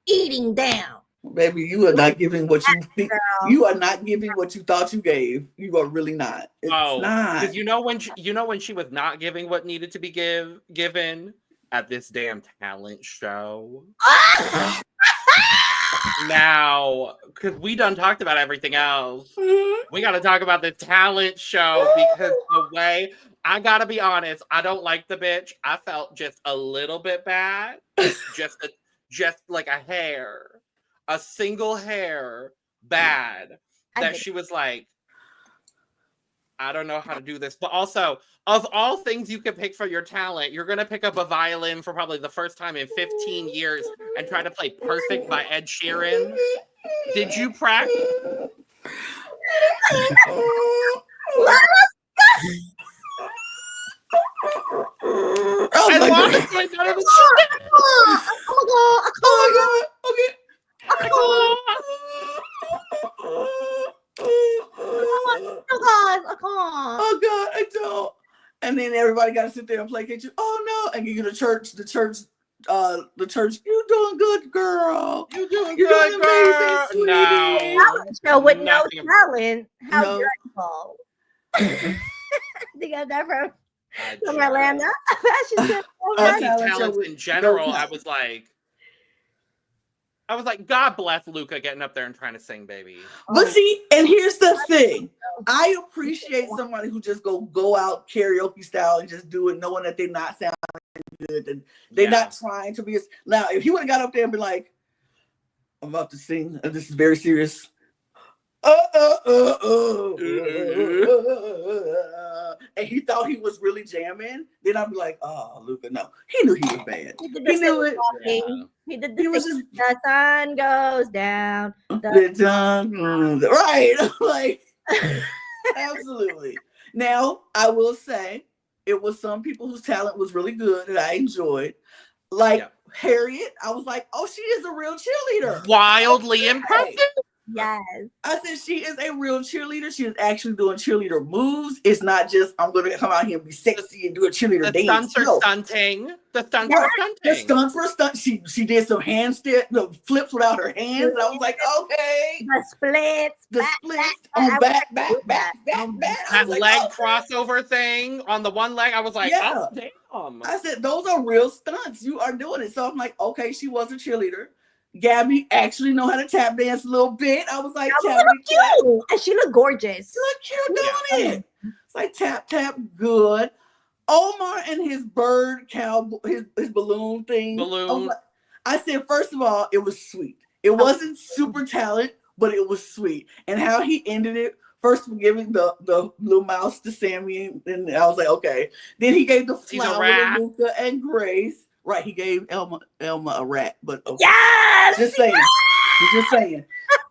eating down. Baby, you are not giving what you think. You are not giving what you thought you gave. You are really not. It's not. Because you know when she was not giving what needed to be given at this damn talent show. Now, because we done talked about everything else, we got to talk about the talent show, because the way, I got to be honest, I don't like the bitch. I felt just a little bit bad. just like a single hair bad, that she was like, I don't know how to do this. But also, of all things you could pick for your talent, you're going to pick up a violin for probably the first time in 15 years and try to play Perfect by Ed Sheeran. Did you practice? And Lana's going down the shit. Oh my god. Okay. Oh god, I don't. And then everybody got to sit there and placate you. Oh no! And you the church. You doing good, girl. You doing You're good, doing girl. amazing, No. So with no Nothing. talent, how No. dreadful. They got that from Sure. Atlanta. She said, Talents in general, I was like, God bless Luca getting up there and trying to sing, baby. But see, and here's the thing. I appreciate somebody who just go out karaoke style and just do it, knowing that they're not sounding good and they're not trying to be. Now, if he would have got up there and been like, "I'm about to sing, and this is very serious," and he thought he was really jamming, then I'd be like, "Oh, Luca, no." He knew he was bad. He knew it. He did the sun goes down. Right. Like, absolutely. Now, I will say it was some people whose talent was really good that I enjoyed. Like Harriet, I was like, oh, she is a real cheerleader. Wildly impressive. Yes. I said she is a real cheerleader. She is actually doing cheerleader moves. It's not just I'm going to come out here and be sexy and do a cheerleader dance. The stunts are stunting. The stunts are stunting. The stunts were stunt. She did some the flips without her hands. And I was like, okay. The splits on back. That leg crossover thing on the one leg. I was like, oh damn. I said those are real stunts. You are doing it. So I'm like, okay, she was a cheerleader. Gabby actually know how to tap dance a little bit. I was like, cute. And she looked gorgeous. She looked cute doing it. It's like tap, good. Omar and his bird cow, his balloon thing. I said, first of all, it was sweet. It wasn't super talent, but it was sweet. And how he ended it, first giving the little mouse to Sammy, and I was like, okay. Then he gave the flower to Luca and Grace. Right, he gave Elma a rat, but okay. Yes, just saying.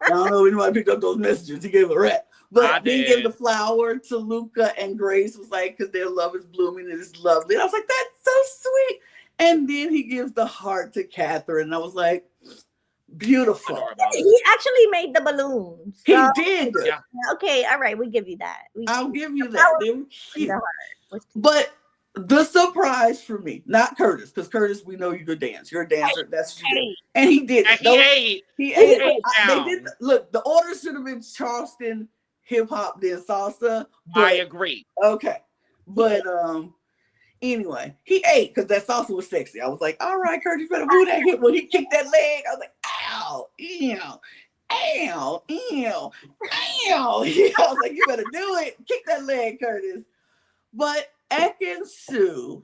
I don't know if anybody picked up those messages. He gave a rat, but then he gave the flower to Luca and Grace. Was like, because their love is blooming and it's lovely. And I was like, that's so sweet. And then he gives the heart to Catherine, and I was like, beautiful. He actually made the balloons. He did. Yeah. Okay, all right, we give you that. I'll give you that. They were cute. But the surprise for me, not Curtis, because Curtis, we know you could dance. You're a dancer. That's what you did. And he did it. He ate. They did. Look, the order should have been Charleston, hip hop, then salsa. But, I agree. Okay. But anyway, he ate because that salsa was sexy. I was like, all right, Curtis, you better move that hip. When he kicked that leg, I was like, ow, ew. Ow, ew, ow. I was like, you better do it. Kick that leg, Curtis. But Ekin-Su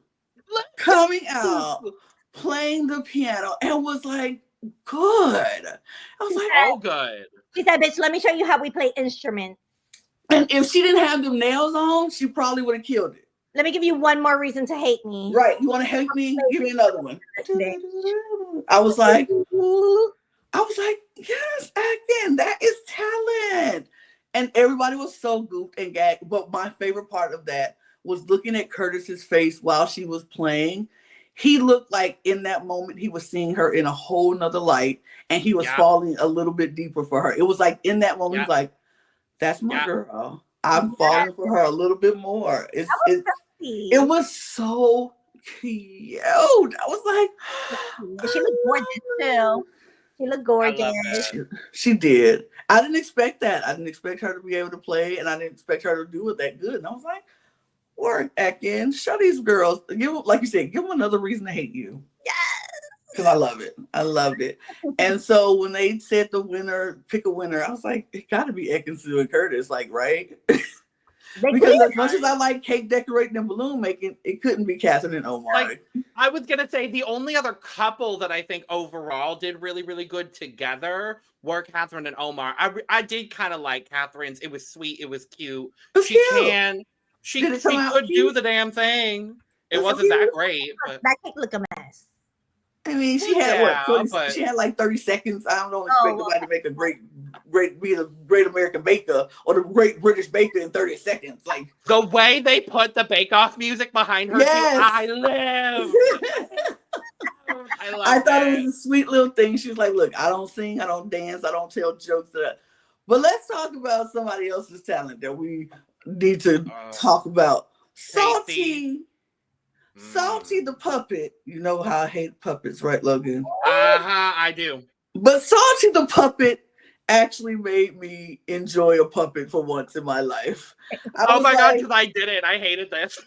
coming out, playing the piano, and was like, good. I was like, oh, good. She said, bitch, let me show you how we play instruments. And if she didn't have them nails on, she probably would have killed it. Let me give you one more reason to hate me. Right. You want to hate me? Give me another one. I was like, yes, Ekin, that is talent. And everybody was so goofed and gagged. But my favorite part of that was looking at Curtis's face while she was playing. He looked like in that moment, he was seeing her in a whole nother light, and he was falling a little bit deeper for her. It was like in that moment, he was like, that's my girl. I'm falling for her a little bit more. It was so cute. I was like, she looked gorgeous too. She looked gorgeous. She did. I didn't expect that. I didn't expect her to be able to play, and I didn't expect her to do it that good. And I was like, work, Ekin. Show these girls. Like you said, give them another reason to hate you. Yes. Because I love it. I loved it. And so when they said the winner, pick a winner, I was like, it got to be Ekin-Su and Curtis, like, right? Because as much as I like cake decorating and balloon making, it couldn't be Catherine and Omar. Like, I was gonna say the only other couple that I think overall did really, really good together were Catherine and Omar. I did kind of like Catherine's. It was sweet. It was cute. She could do the damn thing. It wasn't that great, but that cake look a mess. I mean, she had she had like 30 seconds. I don't expect nobody to make be the great American baker or the great British baker in 30 seconds. Like the way they put the Bake Off music behind her, I live. I thought it was a sweet little thing. She was like, "Look, I don't sing, I don't dance, I don't tell jokes." But let's talk about somebody else's talent that we need to talk about. Salty. Salty the puppet. You know how I hate puppets, right, Logan? I do. But Salty the puppet actually made me enjoy a puppet for once in my life. Oh my god, because I did it. I hated this.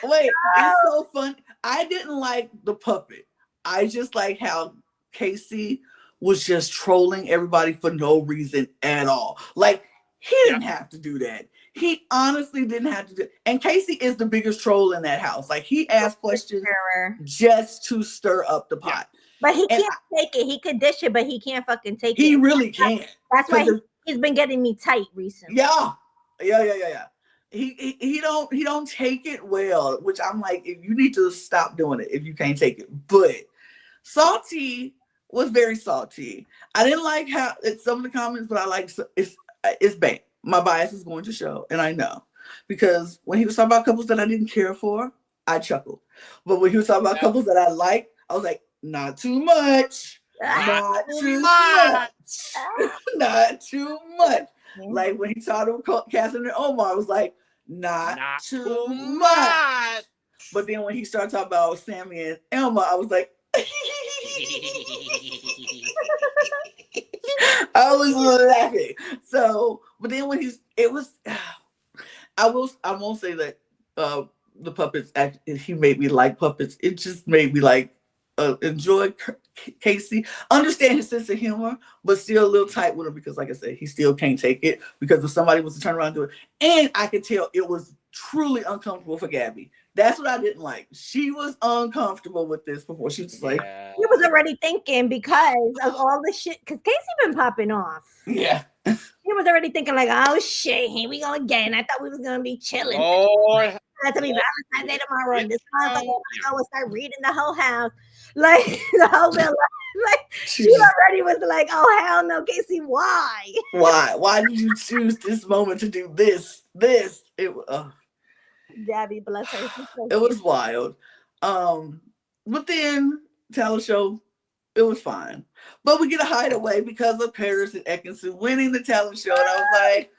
Wait, it's so fun. I didn't like the puppet. I just like how Casey was just trolling everybody for no reason at all. Like, he didn't have to do that. He honestly didn't have to do it. And Casey is the biggest troll in that house. Like, he asked questions just to stir up the pot. But he can't take it. He could dish it, but he can't fucking take it. He really can't. That's why he's been getting me tight recently. Yeah. He don't take it well, which I'm like, if you need to stop doing it if you can't take it. But Salty was very salty. I didn't like how some of the comments, but I like it's bad. My bias is going to show, and I know, because when he was talking about couples that I didn't care for, I chuckled. But when he was talking about couples that I liked, I was like, not too much. Not too much. Not too much. Like when he talked about Catherine and Omar, I was like, not too much. But then when he started talking about Sammy and Elma, I was like, I was laughing. So, but then when I won't say that the puppets, he made me like puppets. It just made me like enjoy Casey, understand his sense of humor, but still a little tight with him because, like I said, he still can't take it because if somebody was to turn around and do it. And I could tell it was truly uncomfortable for Gabby. That's what I didn't like. She was uncomfortable with this before. She was like, he was already thinking because of all the shit. Because Casey been popping off. Yeah. He was already thinking like, oh shit, here we go again. I thought we was gonna be chilling. That's to be Valentine's Day tomorrow. And this motherfucker gonna start reading the whole house, like the whole villa. Like she already was like, oh hell no, Casey, why? Why did you choose this moment to do this? Gabby, bless her. It was wild. But then talent show, it was fine. But we get a hideaway because of Paris and Ekin-Su winning the talent show. And I was like,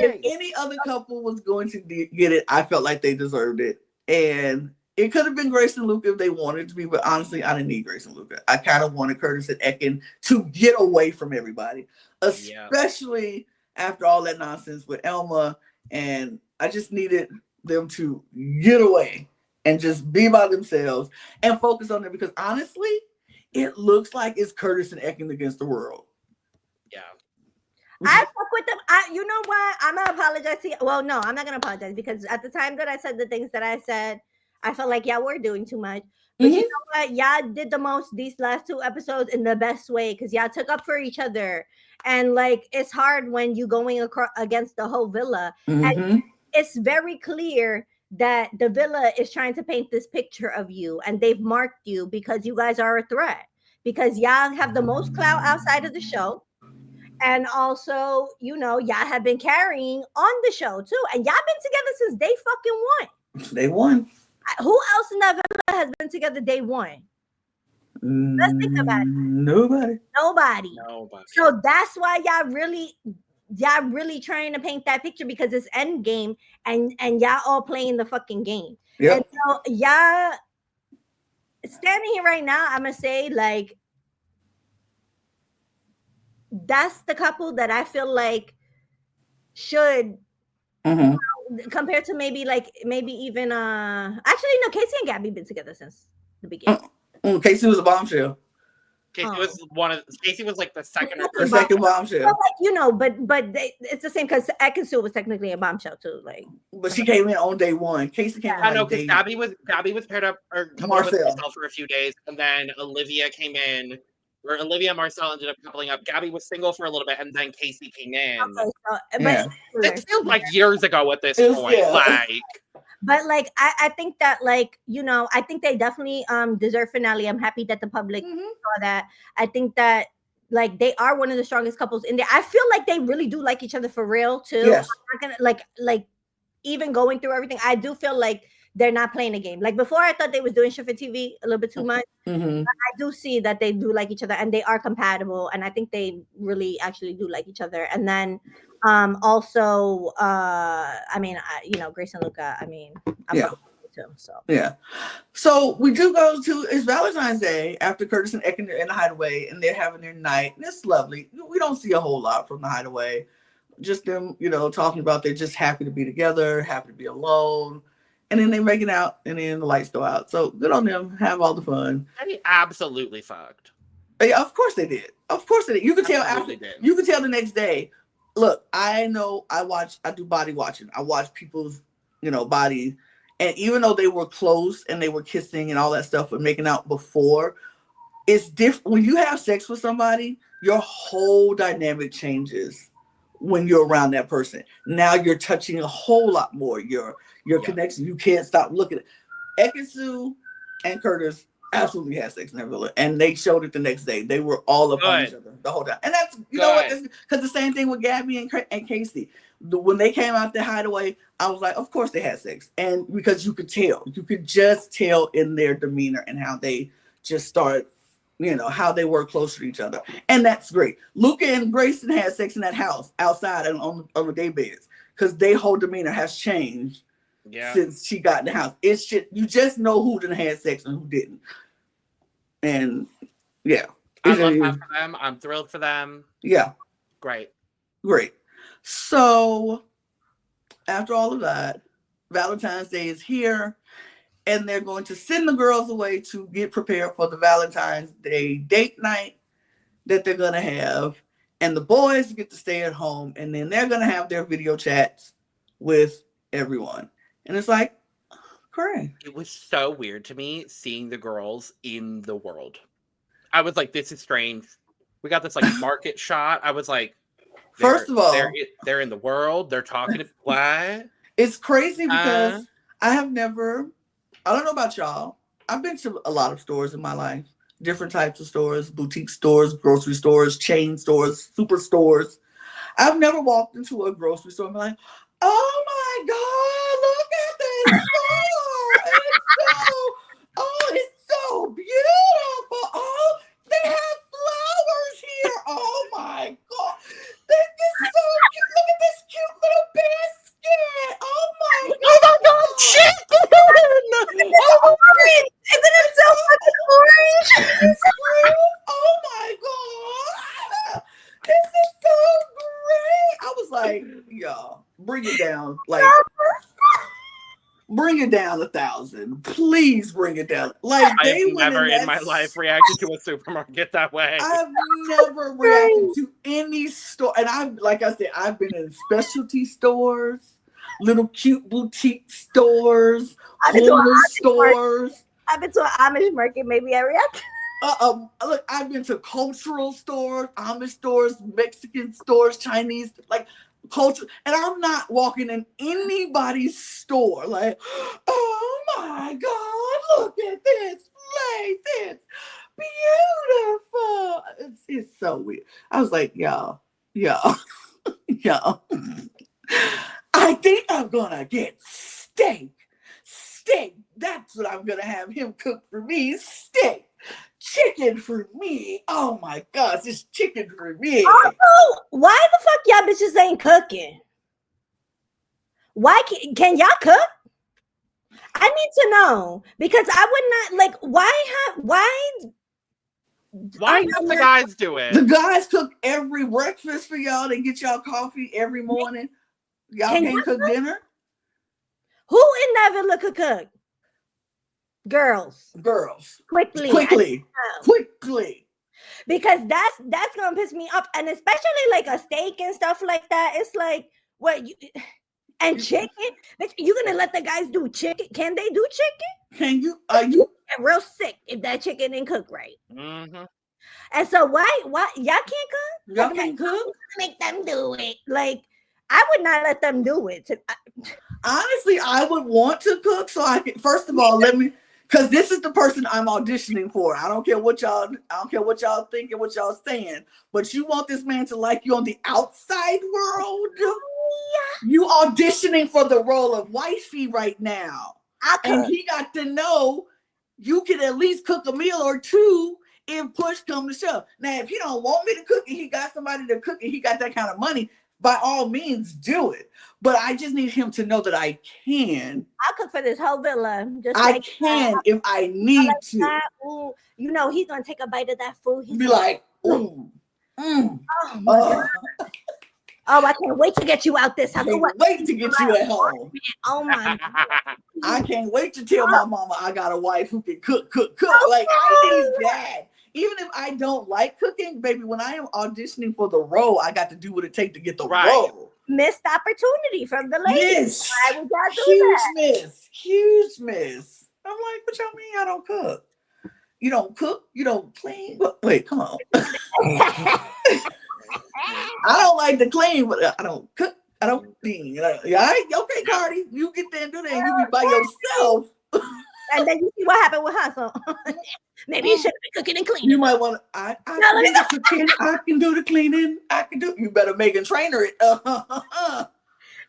if any other couple was going to get it, I felt like they deserved it. And it could have been Grace and Luca if they wanted to be, but honestly, I didn't need Grace and Luca. I kind of wanted Curtis and Ekin to get away from everybody, especially after all that nonsense with Elma. And I just needed them to get away and just be by themselves and focus on them because honestly, it looks like it's Curtis and Ekin against the world. Yeah. I fuck with them. You know what? I'm gonna apologize to you. Well, no, I'm not gonna apologize because at the time that I said the things that I said, I felt like y'all were doing too much. But you know what? Y'all did the most these last 2 episodes in the best way because y'all took up for each other. And like, it's hard when you going against the whole villa. And it's very clear that the villa is trying to paint this picture of you and they've marked you because you guys are a threat because y'all have the most clout outside of the show. And also, you know, y'all have been carrying on the show too. And y'all been together since day fucking one. They won. Who else in that villa has been together day one? Let's think about it. Nobody. So that's why y'all really trying to paint that picture because it's end game and y'all all playing the fucking game. Yep. And so y'all standing here right now, I'm gonna say like that's the couple that I feel like should compared to maybe even actually no, Casey and Gabby been together since the beginning. Casey was a bombshell. Casey was like the second or the third. second bombshell. Well, like, but it's the same because Ekansu was technically a bombshell too. Like, but she came in on day one. Casey came in. I know because Gabby was paired up or with Marcel for a few days, and then Olivia came in. Or Olivia and Marcel ended up coupling up. Gabby was single for a little bit, and then Casey came in. Okay, It feels like years ago at this point. But like I think that like I think they definitely deserve finale. I'm happy that the public saw that. I think that like they are one of the strongest couples in there. I feel like they really do like each other for real too. Yes. I'm not gonna like even going through everything. I do feel like they're not playing a game. Like before, I thought they was doing shit for TV a little bit too much. Mm-hmm. But I do see that they do like each other and they are compatible. And I think they really actually do like each other. And then also, I mean, Grace and Luca. I mean, I'm too. So yeah. So we do go to it's Valentine's Day after Curtis and Ekin are in the Hideaway and they're having their night. And it's lovely. We don't see a whole lot from the Hideaway. Just them, talking about they're just happy to be together, happy to be alone. And then they make it out, and then the lights go out. So good on them. Have all the fun. They absolutely fucked. Yeah, of course they did. Of course they did. You could tell you could tell the next day. Look, I know. I do body watching. I watch people's, body, and even though they were close and they were kissing and all that stuff and making out before, it's different when you have sex with somebody. Your whole dynamic changes when you're around that person. Now you're touching a whole lot more. Your connection, you can't stop looking at Ekansu and Curtis absolutely had sex in their villa, and they showed it the next day. They were all up on each other the whole time, and that's know what, because the same thing with Gabby and Casey. When they came out the Hideaway, I was like, of course they had sex, and because you could just tell in their demeanor and how they just started. How they were closer to each other. And that's great. Luca and Grayson had sex in that house outside and on the day beds because their whole demeanor has changed since she got in the house. It's just, you just know who done had sex and who didn't. And yeah. I love that for them. I'm thrilled for them. Yeah. Great. So after all of that, Valentine's Day is here. And they're going to send the girls away to get prepared for the Valentine's Day date night that they're going to have. And the boys get to stay at home. And then they're going to have their video chats with everyone. And it's like, great. It was so weird to me seeing the girls in the world. I was like, this is strange. We got this like market shot. I was like, first of all, they're in the world. They're talking to what? It's crazy because I don't know about y'all. I've been to a lot of stores in my life. Different types of stores, boutique stores, grocery stores, chain stores, superstores. I've never walked into a grocery store and been like, oh my God, look at this store. It's so beautiful. Oh, they have flowers here. Oh my God. This is so cute. Look at this cute little basket. Oh my God. Oh my God, chicken! Isn't it so fucking orange? Oh my God. This is so great. I was like, y'all, bring it down. Like, bring it down 1,000. Please bring it down. Like, I've never in my life reacted to a supermarket that way. I've never reacted to any store. And like I said, I've been in specialty stores, little cute boutique stores, corner stores. I've been to an Amish market, maybe I react. Look, I've been to cultural stores, Amish stores, Mexican stores, Chinese, like culture, and I'm not walking in anybody's store like, oh my God, look at this place, it's beautiful. It's so weird. I was like, y'all, I think I'm gonna get steak. That's what I'm gonna have him cook for me. Steak. Chicken for me. Oh my gosh, it's chicken for me. Also, why the fuck y'all bitches ain't cooking? Why can y'all cook? I need to know because I would not like. Why don't the guys do it? The guys cook every breakfast for y'all. They get y'all coffee every morning. Y'all can't cook dinner. Who in that villa could cook? Girls. Quickly. Because that's gonna piss me off, and especially like a steak and stuff like that. It's like what you and chicken. You gonna let the guys do chicken? Can they do chicken? Can you? Are you get real sick if that chicken didn't cook right? Mm-hmm. And so why y'all can't cook? Y'all can't cook? Make them do it. Like I would not let them do it. Honestly, I would want to cook so I can. First of all, because this is the person I'm auditioning for. I don't care what y'all think and what y'all saying, but you want this man to like you on the outside world. Yeah. You auditioning for the role of wifey right now, and he got to know you can at least cook a meal or two if push come to shove. Now, if he don't want me to cook and he got somebody to cook and he got that kind of money, by all means, do it. But I just need him to know that I can. I'll cook for this whole villa. Just I can if I need to. Ooh, you know, he's going to take a bite of that food. He's be like, ooh. Oh, my God. Oh, I can't wait to get you out this house. I can't wait to get you at home. Oh, my God. I can't wait to tell my mama I got a wife who can cook. Like, I need that. Even if I don't like cooking, baby, when I am auditioning for the role, I got to do what it takes to get the role. Missed opportunity from the ladies. Why would y'all do that? Huge miss. I'm like, what y'all mean I don't cook? You don't cook? You don't clean? Wait, come on. I don't like to clean, but I don't cook. I don't clean. Yeah, okay, Cardi, you get there and do that. And you be by yourself. And then you see what happened with her. So maybe you should be cooking and cleaning. You might want to. I can do the cleaning. I can do. You better Megan Trainor it.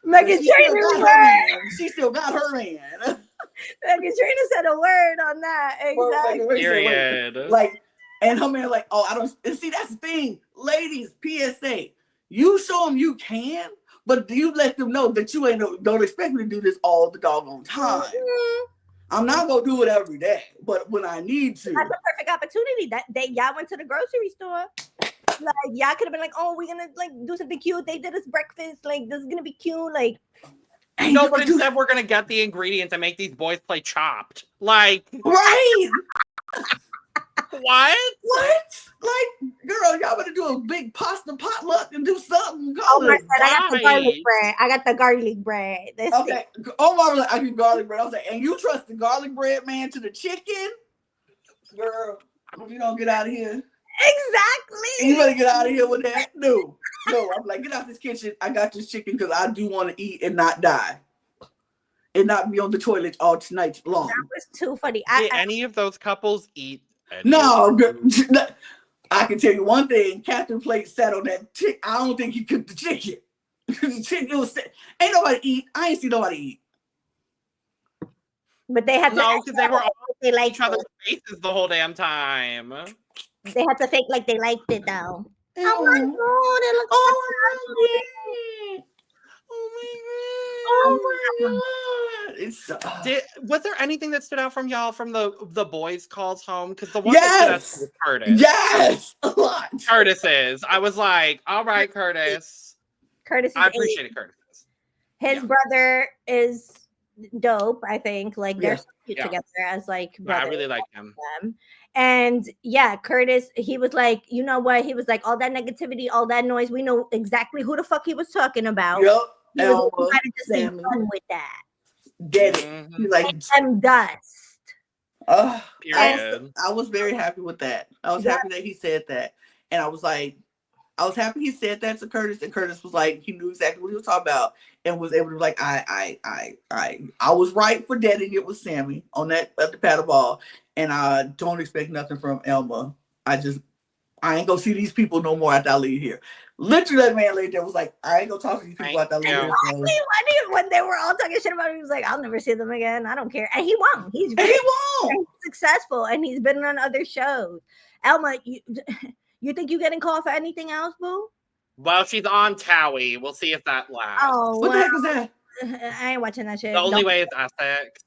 Megan Trainor. She still got her man. Megan Trainor said a word on that. Exactly. Period. Like, and her man like, oh, I don't. And see, that's the thing, ladies. PSA: you show them you can, but you let them know that you don't expect me to do this all the doggone time. Mm-hmm. I'm not gonna do it every day, but when I need to. That's a perfect opportunity. That day y'all went to the grocery store. Like y'all could have been like, oh, we're gonna like do something cute. They did us breakfast. Like this is gonna be cute. Like no, but instead we're gonna get the ingredients and make these boys play Chopped. Like right. What? Like, girl, y'all better do a big pasta potluck and do something. Oh my God, I got the garlic bread. I got the garlic bread. Okay. Oh my, I get garlic bread. I was like, and you trust the garlic bread man to the chicken? Girl, if you don't get out of here. Exactly. You better get out of here with that. No. I'm like, get out this kitchen. I got this chicken because I do want to eat and not die. And not be on the toilet all night long. That was too funny. Did any of those couples eat? No, I can tell you one thing. Captain Plate sat on that chicken. I don't think he cooked the chicken. The chicken was ain't nobody eat. I ain't see nobody eat. But they had to because they were all in each other's faces the whole damn time. They had to fake like they liked it though. Oh my God, it looks oh my God. It's was there anything that stood out from y'all from the boys' calls home? Because the one that stood out was Curtis. Yes, a lot. Curtis's. I was like, all right, Curtis. I appreciated Curtis. His brother is dope, I think. Like they're so cute together as like brothers. I really like him. And yeah, Curtis, he was like, you know what? He was like, all that negativity, all that noise. We know exactly who the fuck he was talking about. Yep. He was trying to just be fun with that. Get it? He's like them dust. Period. I was very happy with that. I was happy that he said that, and I was happy he said that to Curtis, and Curtis was like, he knew exactly what he was talking about, and was able to like, I was right for deading it with Sammy on that at the paddle ball, and I don't expect nothing from Elma. I ain't gonna see these people no more after I leave here. Literally, that man laid there was like, I ain't gonna talk to these people after I leave here. So. When they were all talking shit about him, he was like, I'll never see them again. I don't care. And he won't. He's successful, and he's been on other shows. Elma, you think you getting called for anything else, boo? Well, she's on Towie. We'll see if that lasts. Oh, what the heck is that? I ain't watching that shit. The only way is Essex.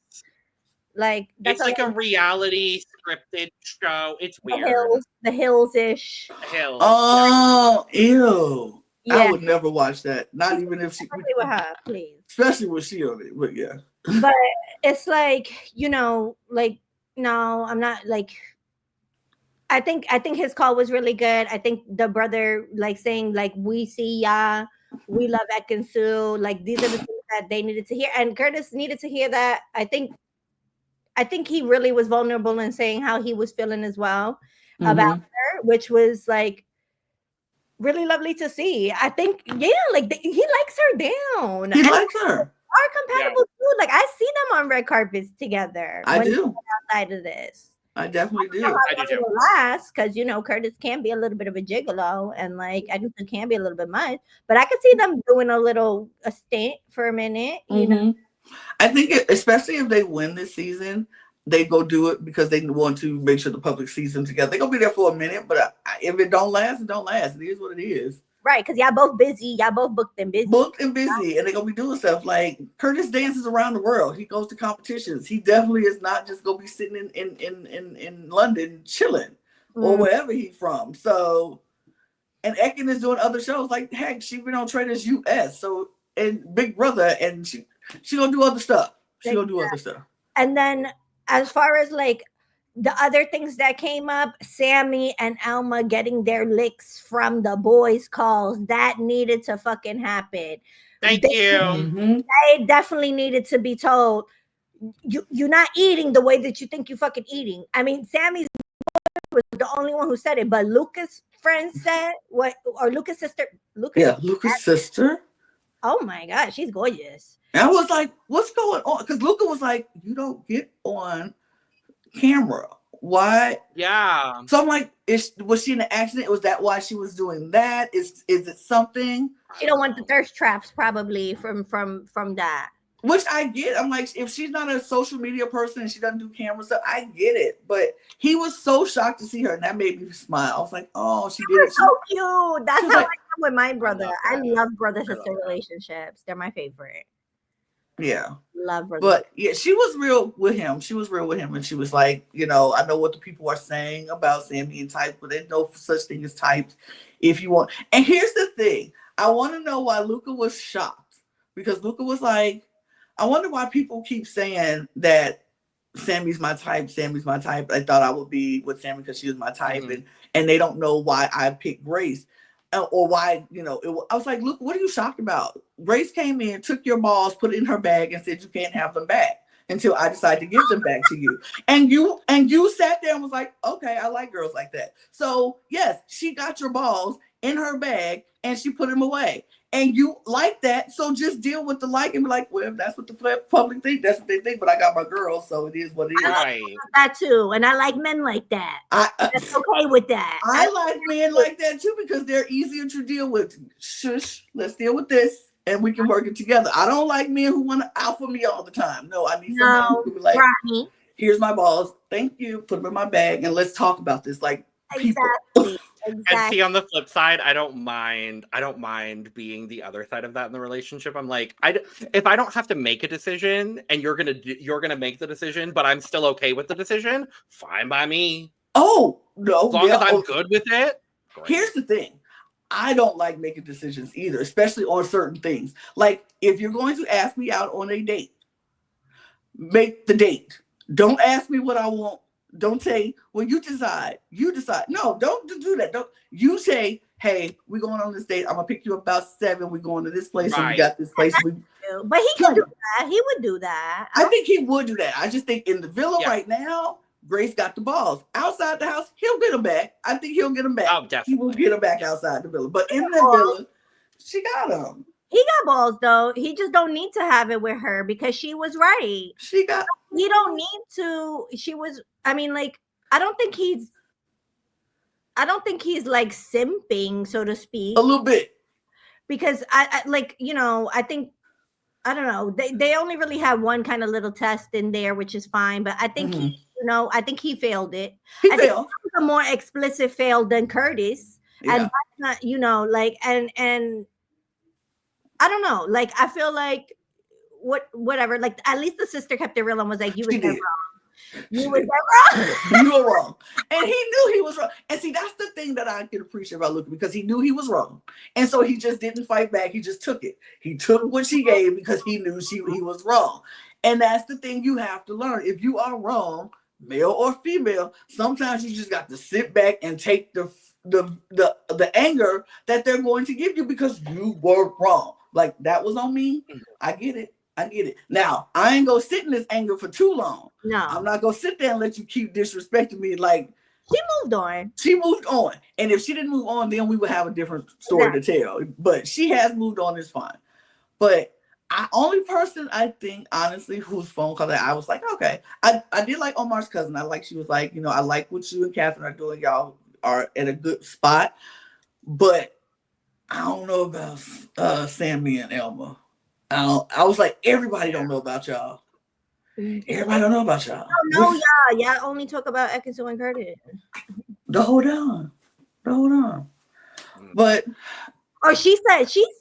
Like it's like a reality scripted show. It's weird. The Hills-ish. Hills. Oh, ew. Yeah. I would never watch that. Not even if she. Especially with her, please. Especially with she on it, but yeah. But it's like, like, no, I'm not like. I think his call was really good. I think the brother like saying like we see ya, we love Ekansu. Like these are the things that they needed to hear, and Curtis needed to hear that. I think he really was vulnerable in saying how he was feeling as well about her, which was like really lovely to see. I think like he likes her down. He likes her. Are compatible too. Like I see them on red carpets together. I do. Outside of this. I definitely do. I do too. Last, because Curtis can be a little bit of a gigolo, and like I think it can be a little bit much. But I could see them doing a stint for a minute. You know, I think especially if they win this season, they go do it because they want to make sure the public sees them together. They're gonna be there for a minute, but if it don't last, it don't last. It is what it is. Right, because y'all both busy. Y'all both booked and busy. And they're gonna be doing stuff like Curtis dances around the world. He goes to competitions. He definitely is not just gonna be sitting in London chilling or wherever he's from. So, and Ekin is doing other shows. Like heck, she's been on Traders US. So and Big Brother, and she gonna do other stuff. And then as far as like the other things that came up, Sammy and Alma getting their licks from the boys' calls, that needed to fucking happen. Thank you. They definitely needed to be told, you're not eating the way that you think you fucking eating. I mean, Sammy's was the only one who said it, but Lucas' friend said what, or Lucas' sister. Lucas' sister. Oh my God, she's gorgeous. And I was like, what's going on? Because Luca was like, you don't get on camera. Why? Yeah. So I'm like, was she in an accident? Was that why she was doing that? Is it something? She don't want the thirst traps probably from that. Which I get. I'm like, if she's not a social media person and she doesn't do camera stuff, I get it. But he was so shocked to see her, and that made me smile. I was like, oh, she did it. So cute. That's how I am with my brother. I love brother-sister relationships. They're my favorite. Yeah. Love her. But yeah, she was real with him. And she was like, I know what the people are saying about Sammy and types, but there's no such thing as types if you want. And here's the thing. I want to know why Luca was shocked. Because Luca was like, I wonder why people keep saying that Sammy's my type. I thought I would be with Sammy because she was my type. And they don't know why I picked Grace. Or why, I was like, look, what are you shocked about? Grace came in, took your balls, put it in her bag, and said you can't have them back until I decide to give them back to you. And you sat there and was like, okay, I like girls like that. So yes, she got your balls in her bag and she put them away. And you like that, so just deal with the like and be like, well, if that's what the public think, that's what they think. But I got my girls, so it is what it is. Right. That too, and I like men like that. That's okay with that. I like men like that too because they're easier to deal with. Shush, let's deal with this, and we can work it together. I don't like men who want to alpha me all the time. No, I need someone who be like, here's my balls, thank you, put them in my bag, and let's talk about this. Like people. Exactly. And see, on the flip side, I don't mind being the other side of that in the relationship. I'm like, if I don't have to make a decision and you're gonna make the decision, but I'm still okay with the decision, fine by me. Oh no, as long as I'm good with it. Great. Here's the thing. I don't like making decisions either, especially on certain things. Like if you're going to ask me out on a date, make the date. Don't ask me what I want. Don't say, well, you decide. No, don't do that. Don't. You say, hey, we're going on this date. I'm going to pick you up about 7. We're going to this place and we got this place. But he could do that. He would do that. I think he would do that. I just think in the villa right now, Grace got the balls. Outside the house, he'll get them back. I think he'll get them back. Oh, definitely. He will get them back outside the villa. But in the villa, she got them. He got balls though. He just don't need to have it with her because she was right. He don't need to. She was. I mean, like, I don't think he's like simping, so to speak. A little bit. Because I think, I don't know. They only really have one kind of little test in there, which is fine. But I think I think he failed it. He failed. Think it was a more explicit fail than Curtis. Yeah. And that's not, like, and I don't know. Like, I feel like whatever. Like, at least the sister kept it real and was like, "You were wrong. You were wrong. You were wrong." And he knew he was wrong. And see, that's the thing that I can appreciate about Luca because he knew he was wrong, and so he just didn't fight back. He just took it. He took what she gave because he knew he was wrong. And that's the thing you have to learn. If you are wrong, male or female, sometimes you just got to sit back and take the anger that they're going to give you because you were wrong. Like, that was on me. I get it. Now, I ain't gonna sit in this anger for too long. No. I'm not gonna sit there and let you keep disrespecting me. Like, she moved on. And if she didn't move on, then we would have a different story to tell. But she has moved on, it's fine. But only person I think, honestly, whose phone call that I was like, okay. I did like Omar's cousin. She was like, I like what you and Catherine are doing. Y'all are at a good spot. But I don't know about Sammy and Elma. I was like, everybody don't know about y'all. Everybody don't know about y'all. No, y'all only talk about Ekansu and Curtis. Hold on. But she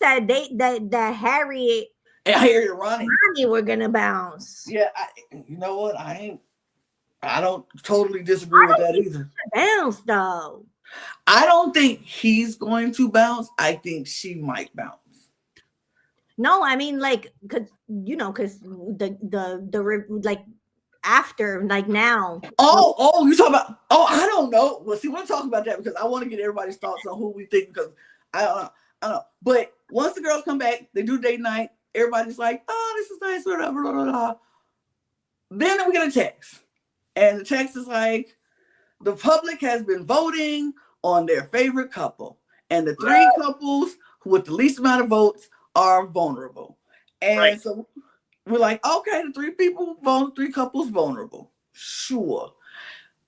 said that Harry and Ronnie were gonna bounce. Yeah, you know what? I don't totally disagree with that either. Bounce though. I don't think he's going to bounce. I think she might bounce. No, I mean, like, because the like after, like, now. Oh, you talking about? Oh, I don't know. Well, see, we're talking about that because I want to get everybody's thoughts on who we think, because I don't know. But once the girls come back, they do date night. Everybody's like, oh, this is nice, whatever, blah, blah, blah. Then we get a text, and the text is like, the public has been voting on their favorite couple, and the three couples with the least amount of votes are vulnerable. And so we're like, okay, the three couples vulnerable. Sure.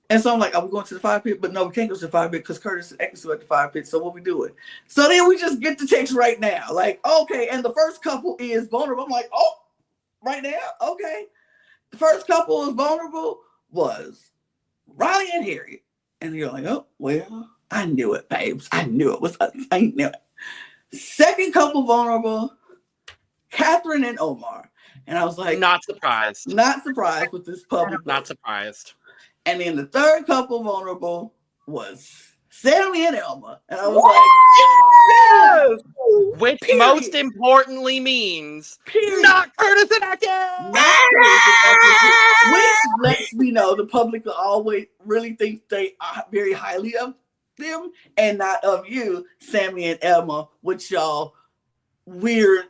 And so I'm like, are we going to the fire pit? But no, we can't go to the fire pit because Curtis and Ekansu at the fire pit. So what we doing? So then we just get the text right now. Like, okay, and the first couple is vulnerable. I'm like, oh, right now? Okay. The first couple is vulnerable was Riley and Harriet. And you're like, oh, well, I knew it, babes. I knew it was us. I knew it. Second couple vulnerable, Catherine and Omar. And I was like, not surprised with this public. Not surprised. And then the third couple vulnerable was Sammy and Elma. And I was like, which most importantly means not Curtis and Ekin. Which lets me know the public will always really think they are very highly of them and not of you, Sammy and Elma, with y'all weird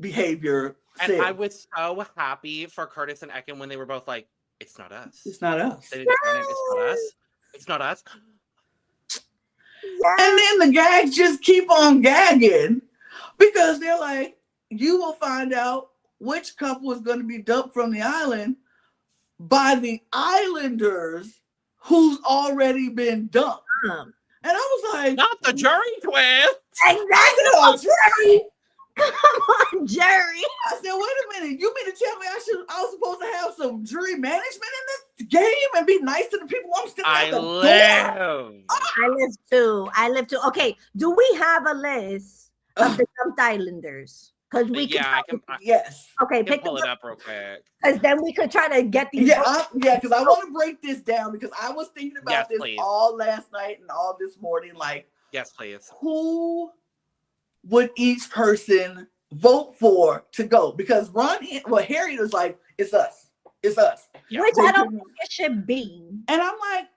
behavior. And I was so happy for Curtis and Ekin when they were both like, it's not us. It's not us. They didn't say it's not us. It's not us. And then the gags just keep on gagging because they're like, you will find out which couple is going to be dumped from the island by the islanders who's already been dumped. And I was like, not the jury twist. Exactly. Jerry. Come on, Jerry. I said, wait a minute. You mean to tell me I was supposed to have some jury management in this game and be nice to the people I'm still at the door? I live too. Okay, do we have a list of the dumped islanders? Because we yes. Okay, pick pull it up real quick. Because then we could try to get these. Because I want to break this down because I was thinking about this all last night and all this morning. Like, yes, please. Who would each person vote for to go? Because Harriet was like, it's us. It's us. Yeah. Which I don't think it should be. And I'm like,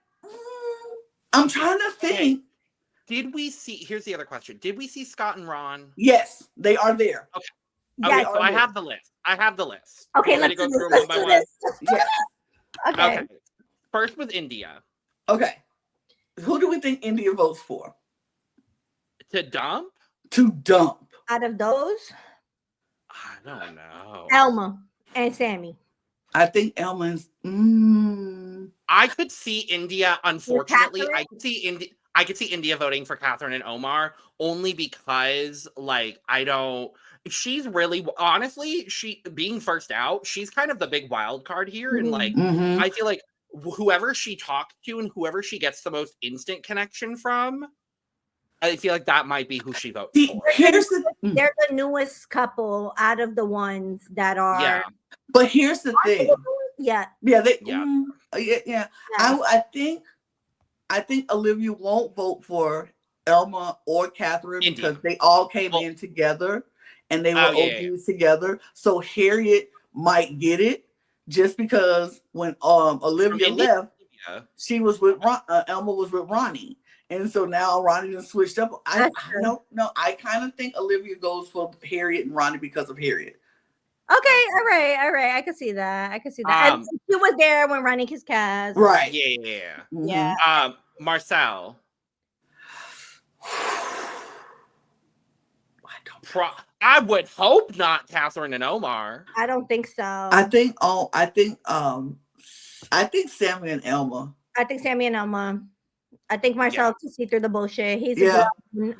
I'm trying to think. Okay. Did we see, here's the other question. Did we see Scott and Ron? Yes, they are there. Okay. Okay, so I have the list. Okay, let's go through them one by one. Yes. Okay. First with India. Okay. Who do we think India votes for? To dump? To dump. Out of those? I don't know. Elma and Sammy. I think Elma's. I could see India, unfortunately. I could see India voting for Catherine and Omar only because, like, she's really, honestly, being first out, she's kind of the big wild card here. And, like, I feel like whoever she talks to and whoever she gets the most instant connection from, I feel like that might be who she votes for. They're the newest couple out of the ones that are. Yeah. But here's the thing. Yeah. I think Olivia won't vote for Elma or Catherine because they all came in together and they were OGs together. So Harriet might get it just because when Olivia left, she was with Elma was with Ronnie. And so now Ronnie done switched up. I kind of think Olivia goes for Harriet and Ronnie because of Harriet. Okay, all right. I can see that. And she was there when Ronnie kissed Kaz. Right. Yeah. Yeah. Marcel. I would hope not Catherine and Omar. I don't think so. I think Sammy and Elma. I think Marcel can see through the bullshit. He's a girl.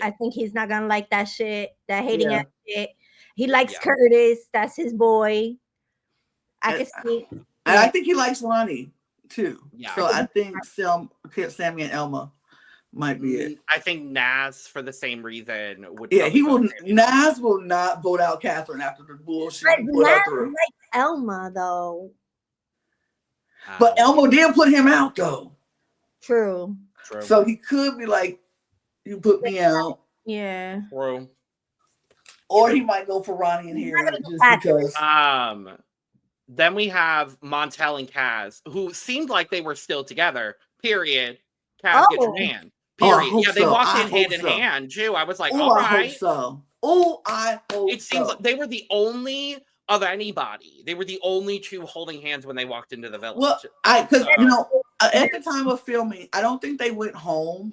I think he's not gonna like that shit, that hating ass shit. He likes Curtis. That's his boy. I can see. And I think he likes Ronnie too. Yeah. So I think Sammy and Elma might be it. I think Naz, for the same reason, would. Yeah, he will. Naz will not vote out Catherine after the bullshit. Naz likes Elma though. But Elmo did put him out though. True. So he could be like, "You put me out." Yeah. True. Or he might go for Ronnie and Harriet just because. Then we have Montel and Kaz, who seemed like they were still together. Period. Kaz, get your hand. Period. They walked in hand in hand too. I was like, all right. I hope so. I hope it seems like they were the only of anybody. They were the only two holding hands when they walked into the village. Well, because at the time of filming, I don't think they went home.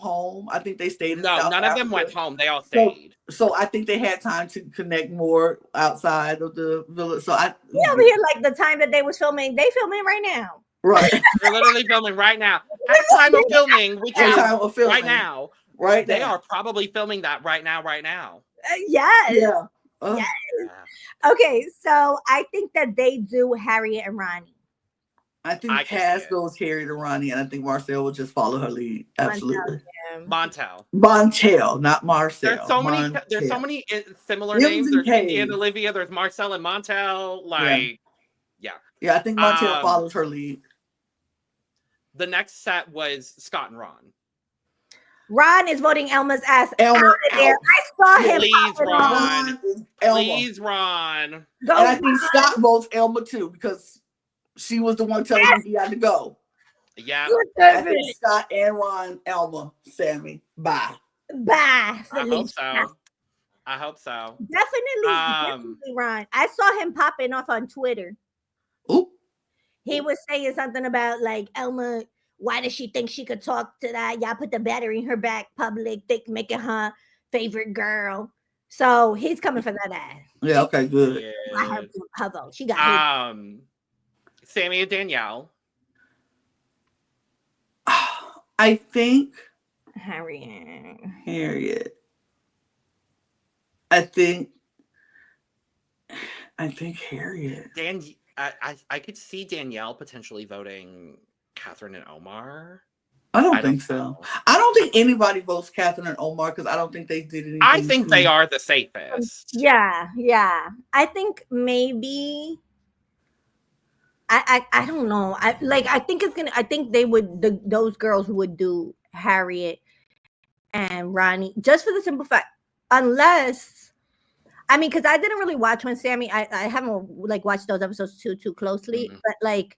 I think they stayed in South none Africa. of them went home. They all stayed. So I think they had time to connect more outside of the village. So over here like the time that they was filming. They filming right now. Right. They're literally filming right now. At the time of filming, which is right now. Right. They are probably filming that right now. Yes. Yeah. Yes. Okay, so I think that they do Harriet and Ronnie. I think Kaz goes Harriet and Ronnie, and I think Marcel will just follow her lead. Absolutely. Montel, not Marcel. There's so many similar names. There's Indy and Olivia. There's Marcel and Montel. Yeah, I think Montel follows her lead. The next set was Scott and Ron. Ron is voting Elma's ass out of there. I saw him. Please, Ron. And I think Scott votes Elma too because she was the one telling him he had to go. Yeah. I think Scott and Ron, Elma, Sammy. Bye. I hope so. Definitely Ron. I saw him popping off on Twitter. Ooh. He was saying something about like Elma. Why does she think she could talk to that? Y'all put the battery in her back, public, making her favorite girl. So he's coming for that ass. Yeah, okay, good. Yeah. I have her vote. She got Sammy and Danielle. I think Harriet. I think Harriet. I could see Danielle potentially voting Catherine and Omar. I don't think so. I don't think anybody votes Catherine and Omar because I don't think they did anything. I think they are the safest. Yeah. I think maybe. I don't know. I think they would. Those girls would do Harriet and Ronnie just for the simple fact, unless. I mean, because I didn't really watch when Sammy. I haven't watched those episodes too closely, but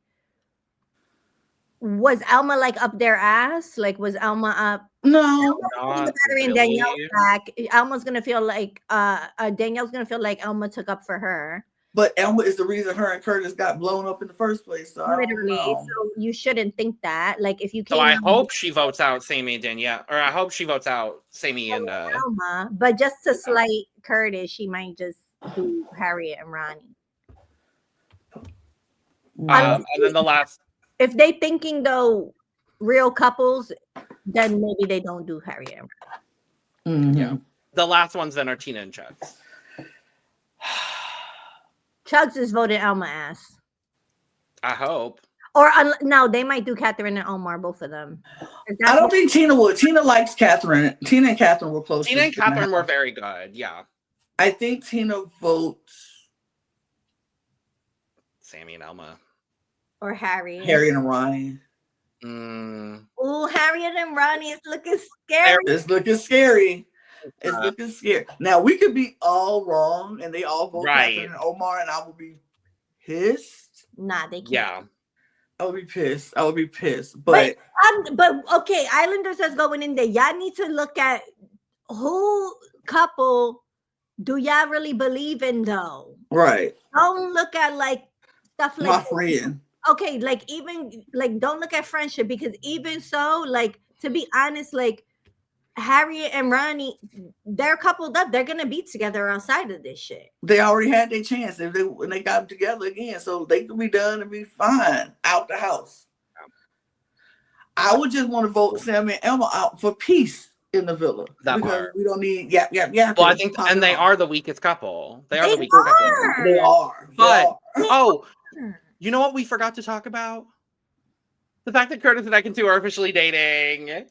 was Elma up their ass? Was Elma up? No. The battery and Danielle back. Elma's gonna feel like Danielle's gonna feel like Elma took up for her. But Elma is the reason her and Curtis got blown up in the first place. So literally, so you shouldn't think that. If you so I hope she votes out Sammy and Danielle, or I hope she votes out Sammy and Elma. But just to slight Curtis, she might just do Harriet and Ronnie. And then the last. If they thinking though real couples, then maybe they don't do Harriet and Ronnie. Mm-hmm. Yeah. The last ones then are Tina and Chugs. Chugs is voted Elma ass. I hope. Or no, they might do Catherine and Omar, both of them. I don't think Tina would. Tina likes Catherine. Tina and Catherine were close. Tina and Catherine were very good. Yeah. I think Tina votes Sammy and Elma. Or Harriet. Harriet and Ronnie. Oh, Harriet and Ronnie is looking scary. It's looking scary. It's looking scary. Now we could be all wrong and they all vote Catherine and Omar, and I will be pissed. Nah, they can't. Yeah. I would be pissed. But okay, Islanders is going in there. Y'all need to look at who couple do y'all really believe in though. Right. Don't look at like stuff like my friend. Okay, like even like don't look at friendship, because even so, like to be honest, like Harriet and Ronnie, they're coupled up. They're gonna be together outside of this shit. They already had their chance when they got together again, so they could be done and be fine out the house. I would just want to vote Sam and Emma out for peace in the villa. That because part. we don't need yap. Well, I think, and they are the weakest couple. They are the weakest couple. They are. But you know what we forgot to talk about? The fact that Curtis and Ekin are officially dating. Yes!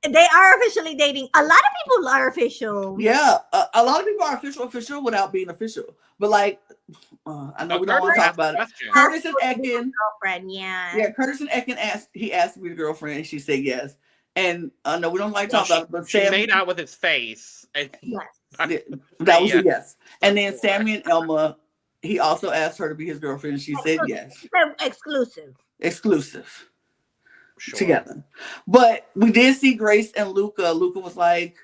They are officially dating. A lot of people are official. Yeah, a lot of people are official without being official. But like, I know we don't want to talk about it. Curtis and Ekin, girlfriend, yeah. Curtis and Ekin asked to be the girlfriend, and she said yes. And I know we don't like to talk about it, but she made out with his face. Yes. That was a yes. And then Sammy and Elma, he also asked her to be his girlfriend, and she said yes. Exclusive. Sure. Together. But we did see Grace and Luca. Luca was like,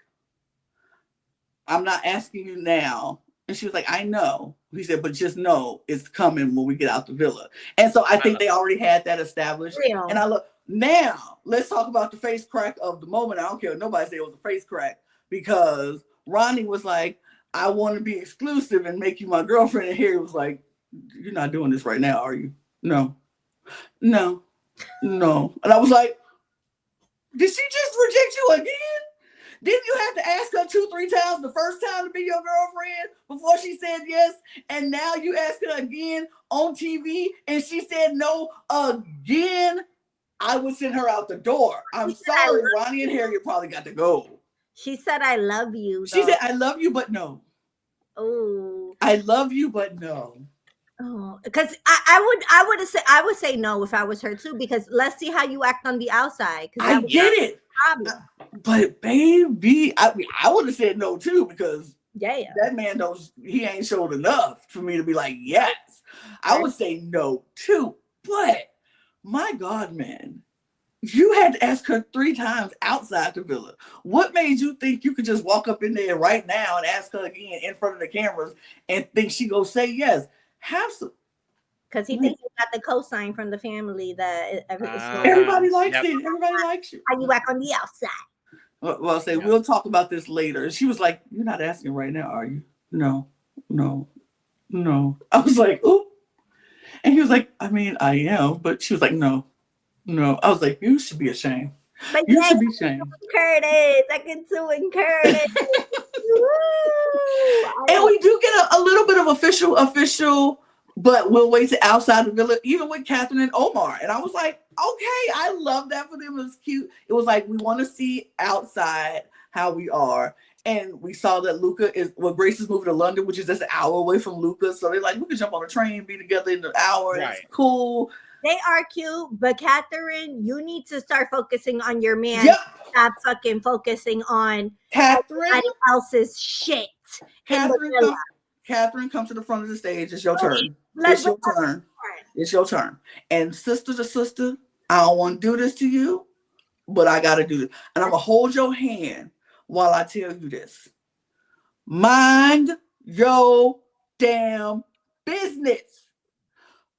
I'm not asking you now. And she was like, I know. He said, but just know it's coming when we get out the villa. And so I think they already had that established. Real. And I look, now let's talk about the face crack of the moment. I don't care what nobody said it was a face crack, because Ronnie was like, I want to be exclusive and make you my girlfriend. And Harry was like, you're not doing this right now, are you? No. And I was like, did she just reject you again? Didn't you have to ask her 2-3 times the first time to be your girlfriend before she said yes? And now you ask her again on TV and she said no again? I would send her out the door. I'm sorry, Ronnie and Harriet probably got to go. She said, I love you. She said, I love you, but no. Oh. I love you, but no. Oh, because I would say no if I was her too, because let's see how you act on the outside. I get it, but baby, I would have said no too, because that man he ain't showed enough for me to be like yes. I would say no too, but my God, man, you had to ask her 3 times outside the villa. What made you think you could just walk up in there right now and ask her again in front of the cameras and think she gonna say yes? Have some, because he thinks he got the cosign from the family that everybody likes it. Everybody likes you. How you act on the outside. Well, I'll say we'll talk about this later. She was like, "You're not asking right now, are you?" No. I was like, "Ooh," and he was like, "I mean, I am," but she was like, "No." I was like, "You should be ashamed. But you should be ashamed." Curtis, I can sue and Curtis. And we do get a little bit of official, but we'll wait to outside the villa, even with Catherine and Omar. And I was like, okay, I love that for them. It was cute. It was like, we want to see outside how we are. And we saw that Grace is moving to London, which is just an hour away from Luca. So they're like, we can jump on a train, be together in an hour. Right. It's cool. They are cute, but Catherine, you need to start focusing on your man. Yep. Stop fucking focusing on everybody else's shit. Catherine, come to the front of the stage. It's your turn. It's your turn. And sister to sister, I don't want to do this to you, but I got to do this. And I'm going to hold your hand while I tell you this. Mind your damn business.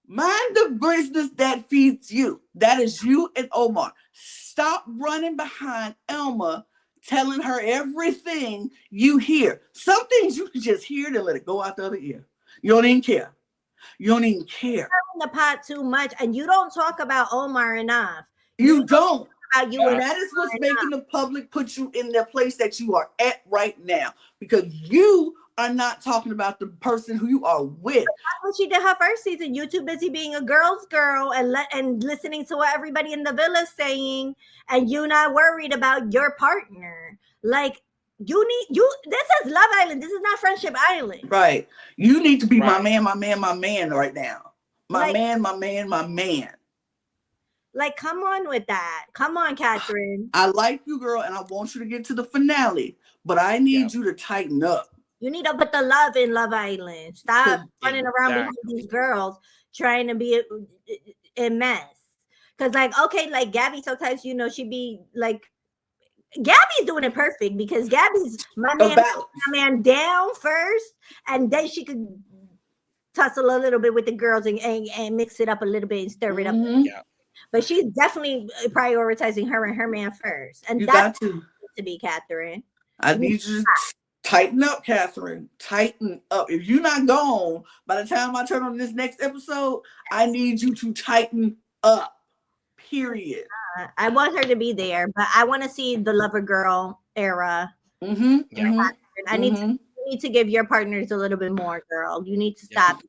Mind the business that feeds you. That is you and Omar. Stop running behind Elma, telling her everything you hear. Some things you can just hear and let it go out the other ear. You don't even care. You're in the pot too much, and you don't talk about Omar enough. You don't. And that is what's making the public put you in the place that you are at right now, because you are not talking about the person who you are with. That's what she did her first season. You too busy being a girl's girl and listening to what everybody in the villa is saying, and you not worried about your partner. Like this is Love Island. This is not Friendship Island. Right. You need to be my man right now. My man. Like, come on with that. Come on, Catherine. I like you, girl, and I want you to get to the finale, but I need you to tighten up. You need to put the love in Love Island. Stop running around behind these girls trying to be a mess. Because, like, okay, like Gabby, sometimes, you know, she be like, Gabby's doing it perfect because Gabby's my man down first, and then she could tussle a little bit with the girls and mix it up a little bit and stir it up. Yeah. But she's definitely prioritizing her and her man first. And you that's got to be Catherine. I need you to tighten up, Catherine. Tighten up. If you're not gone by the time I turn on this next episode, I need you to tighten up. Period. I want her to be there, but I want to see the lover girl era. Yeah. I need to give your partners a little bit more, girl. You need to stop.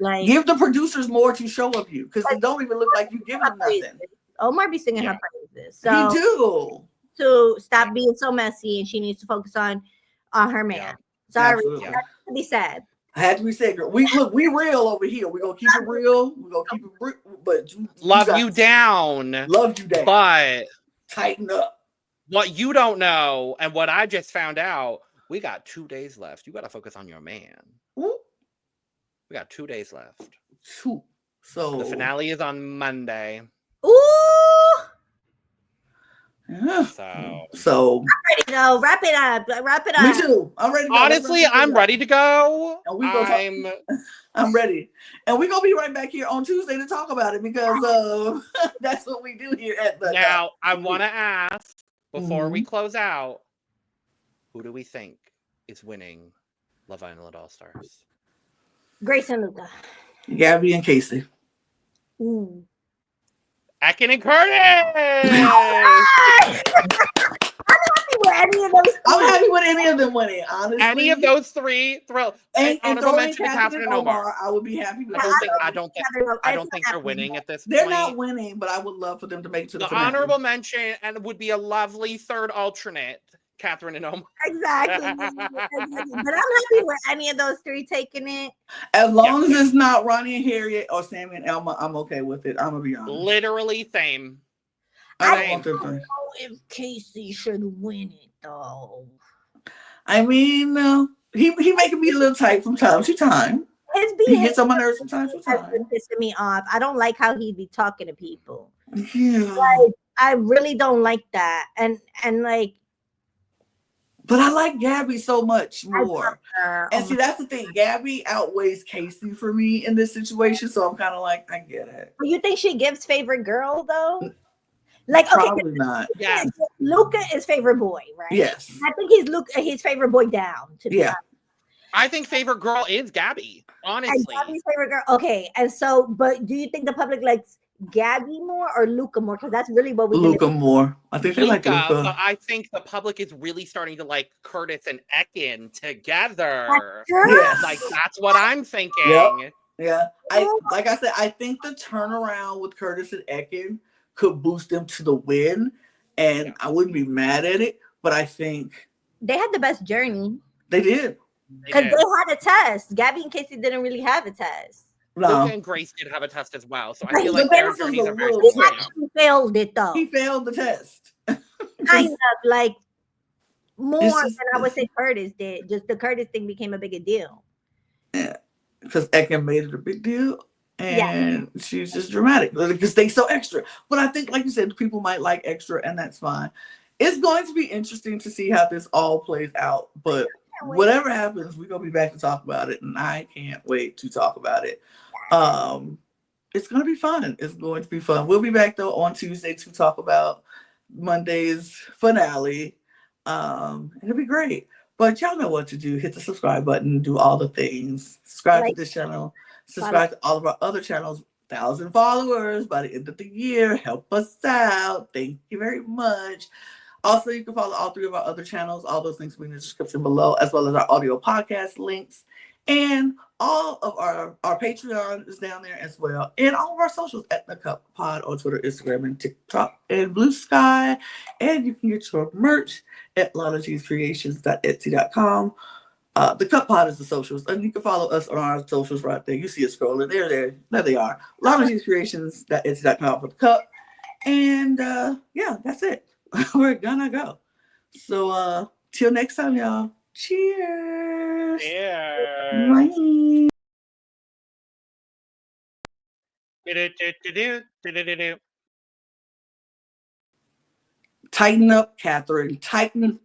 Like, give the producers more to show of you, because it don't even look like you giving them nothing. Omar be singing her praises, so he do. To stop being so messy, and she needs to focus on her man. Sorry, that has to be said. I had to be said, girl. We real over here. We're gonna keep it real. We're gonna keep it real, but love you down. Love you down. But tighten up. What you don't know, and what I just found out, we got 2 days left. You gotta focus on your man. Ooh. We got 2 days left. 2. So the finale is on Monday. Ooh. Yeah. So I'm ready to go. Wrap it up. Me too. I'm ready to go. Honestly, I'm ready to go. I'm ready. And we're gonna be right back here on Tuesday to talk about it, because that's what we do here at the Now I wanna ask before we close out, who do we think is winning Love Island All Stars? Grace and Luca. Gabby and Casey. Ooh. Ekin and Curtis. I'm happy with any of them winning, honestly. Any of those three, thrill. And honorable mention to Catherine and Omar. I would be happy with I don't think they're winning at this point. They're not winning, but I would love for them to make it to the finale. Honorable mention, and would be a lovely third alternate, Catherine and Omar. Exactly. But I'm happy with any of those three taking it. As long as it's not Ronnie and Harriet or Sammy and Elma, I'm okay with it. I'm gonna be honest. Literally same. I don't know if Casey should win it though. I mean, he making me a little tight from time to time. He gets on my nerves from time to time. Pissing me off. I don't like how he be talking to people. Yeah. Like, I really don't like that. And like. But I like Gabby so much more. And see, that's the thing. Gabby outweighs Casey for me in this situation. So I'm kind of like, I get it. You think she gives favorite girl though? Like, probably not. Yeah. Luca is favorite boy, right? Yes. I think he's his favorite boy down. To be honest. I think favorite girl is Gabby. Honestly. And Gabby's favorite girl. Okay. And so, but do you think the public likes Gabby more or Luca more? Because that's really what we Luca more. I think they like Luca. But I think the public is really starting to like Curtis and Ekin together. Yes. Like that's what I'm thinking. Yep. Yeah. Like I said, I think the turnaround with Curtis and Ekin could boost them to the win, and I wouldn't be mad at it. But I think they had the best journey. They did. Because they had a test. Gabby and Casey didn't really have a test. No. Luca and Grace did have a test as well. So I feel like their journeys are very similar. He failed it though. He failed the test. Kind of like more than I would say Curtis did. Just the Curtis thing became a bigger deal. Yeah. Because Ekin made it a big deal. And she's just dramatic because they so extra. But I think, like you said, people might like extra, and that's fine. It's going to be interesting to see how this all plays out. But whatever happens, we're gonna be back to talk about it, and I can't wait to talk about it. It's gonna be fun. It's going to be fun. We'll be back though on Tuesday to talk about Monday's finale. It'll be great. But y'all know what to do. Hit the subscribe button. Do all the things. Subscribe to this channel. Subscribe to all of our other channels. 1,000 followers by the end of the year. Help us out. Thank you very much. Also, you can follow all 3 of our other channels. All those links will be in the description below, as well as our audio podcast links. And all of our Patreon is down there as well. And all of our socials at The Cup Pod on Twitter, Instagram, and TikTok, and Blue Sky. And you can get your merch at LanaG'sCreations.etsy.com. The Cup Pod is the socials, and you can follow us on our socials right there. You see it scrolling. There they are. LanaG'sCreations.etsy.com for the cup. And that's it. We're gonna go. So till next time, y'all. Cheers. Cheers. Tighten up, Catherine. Tighten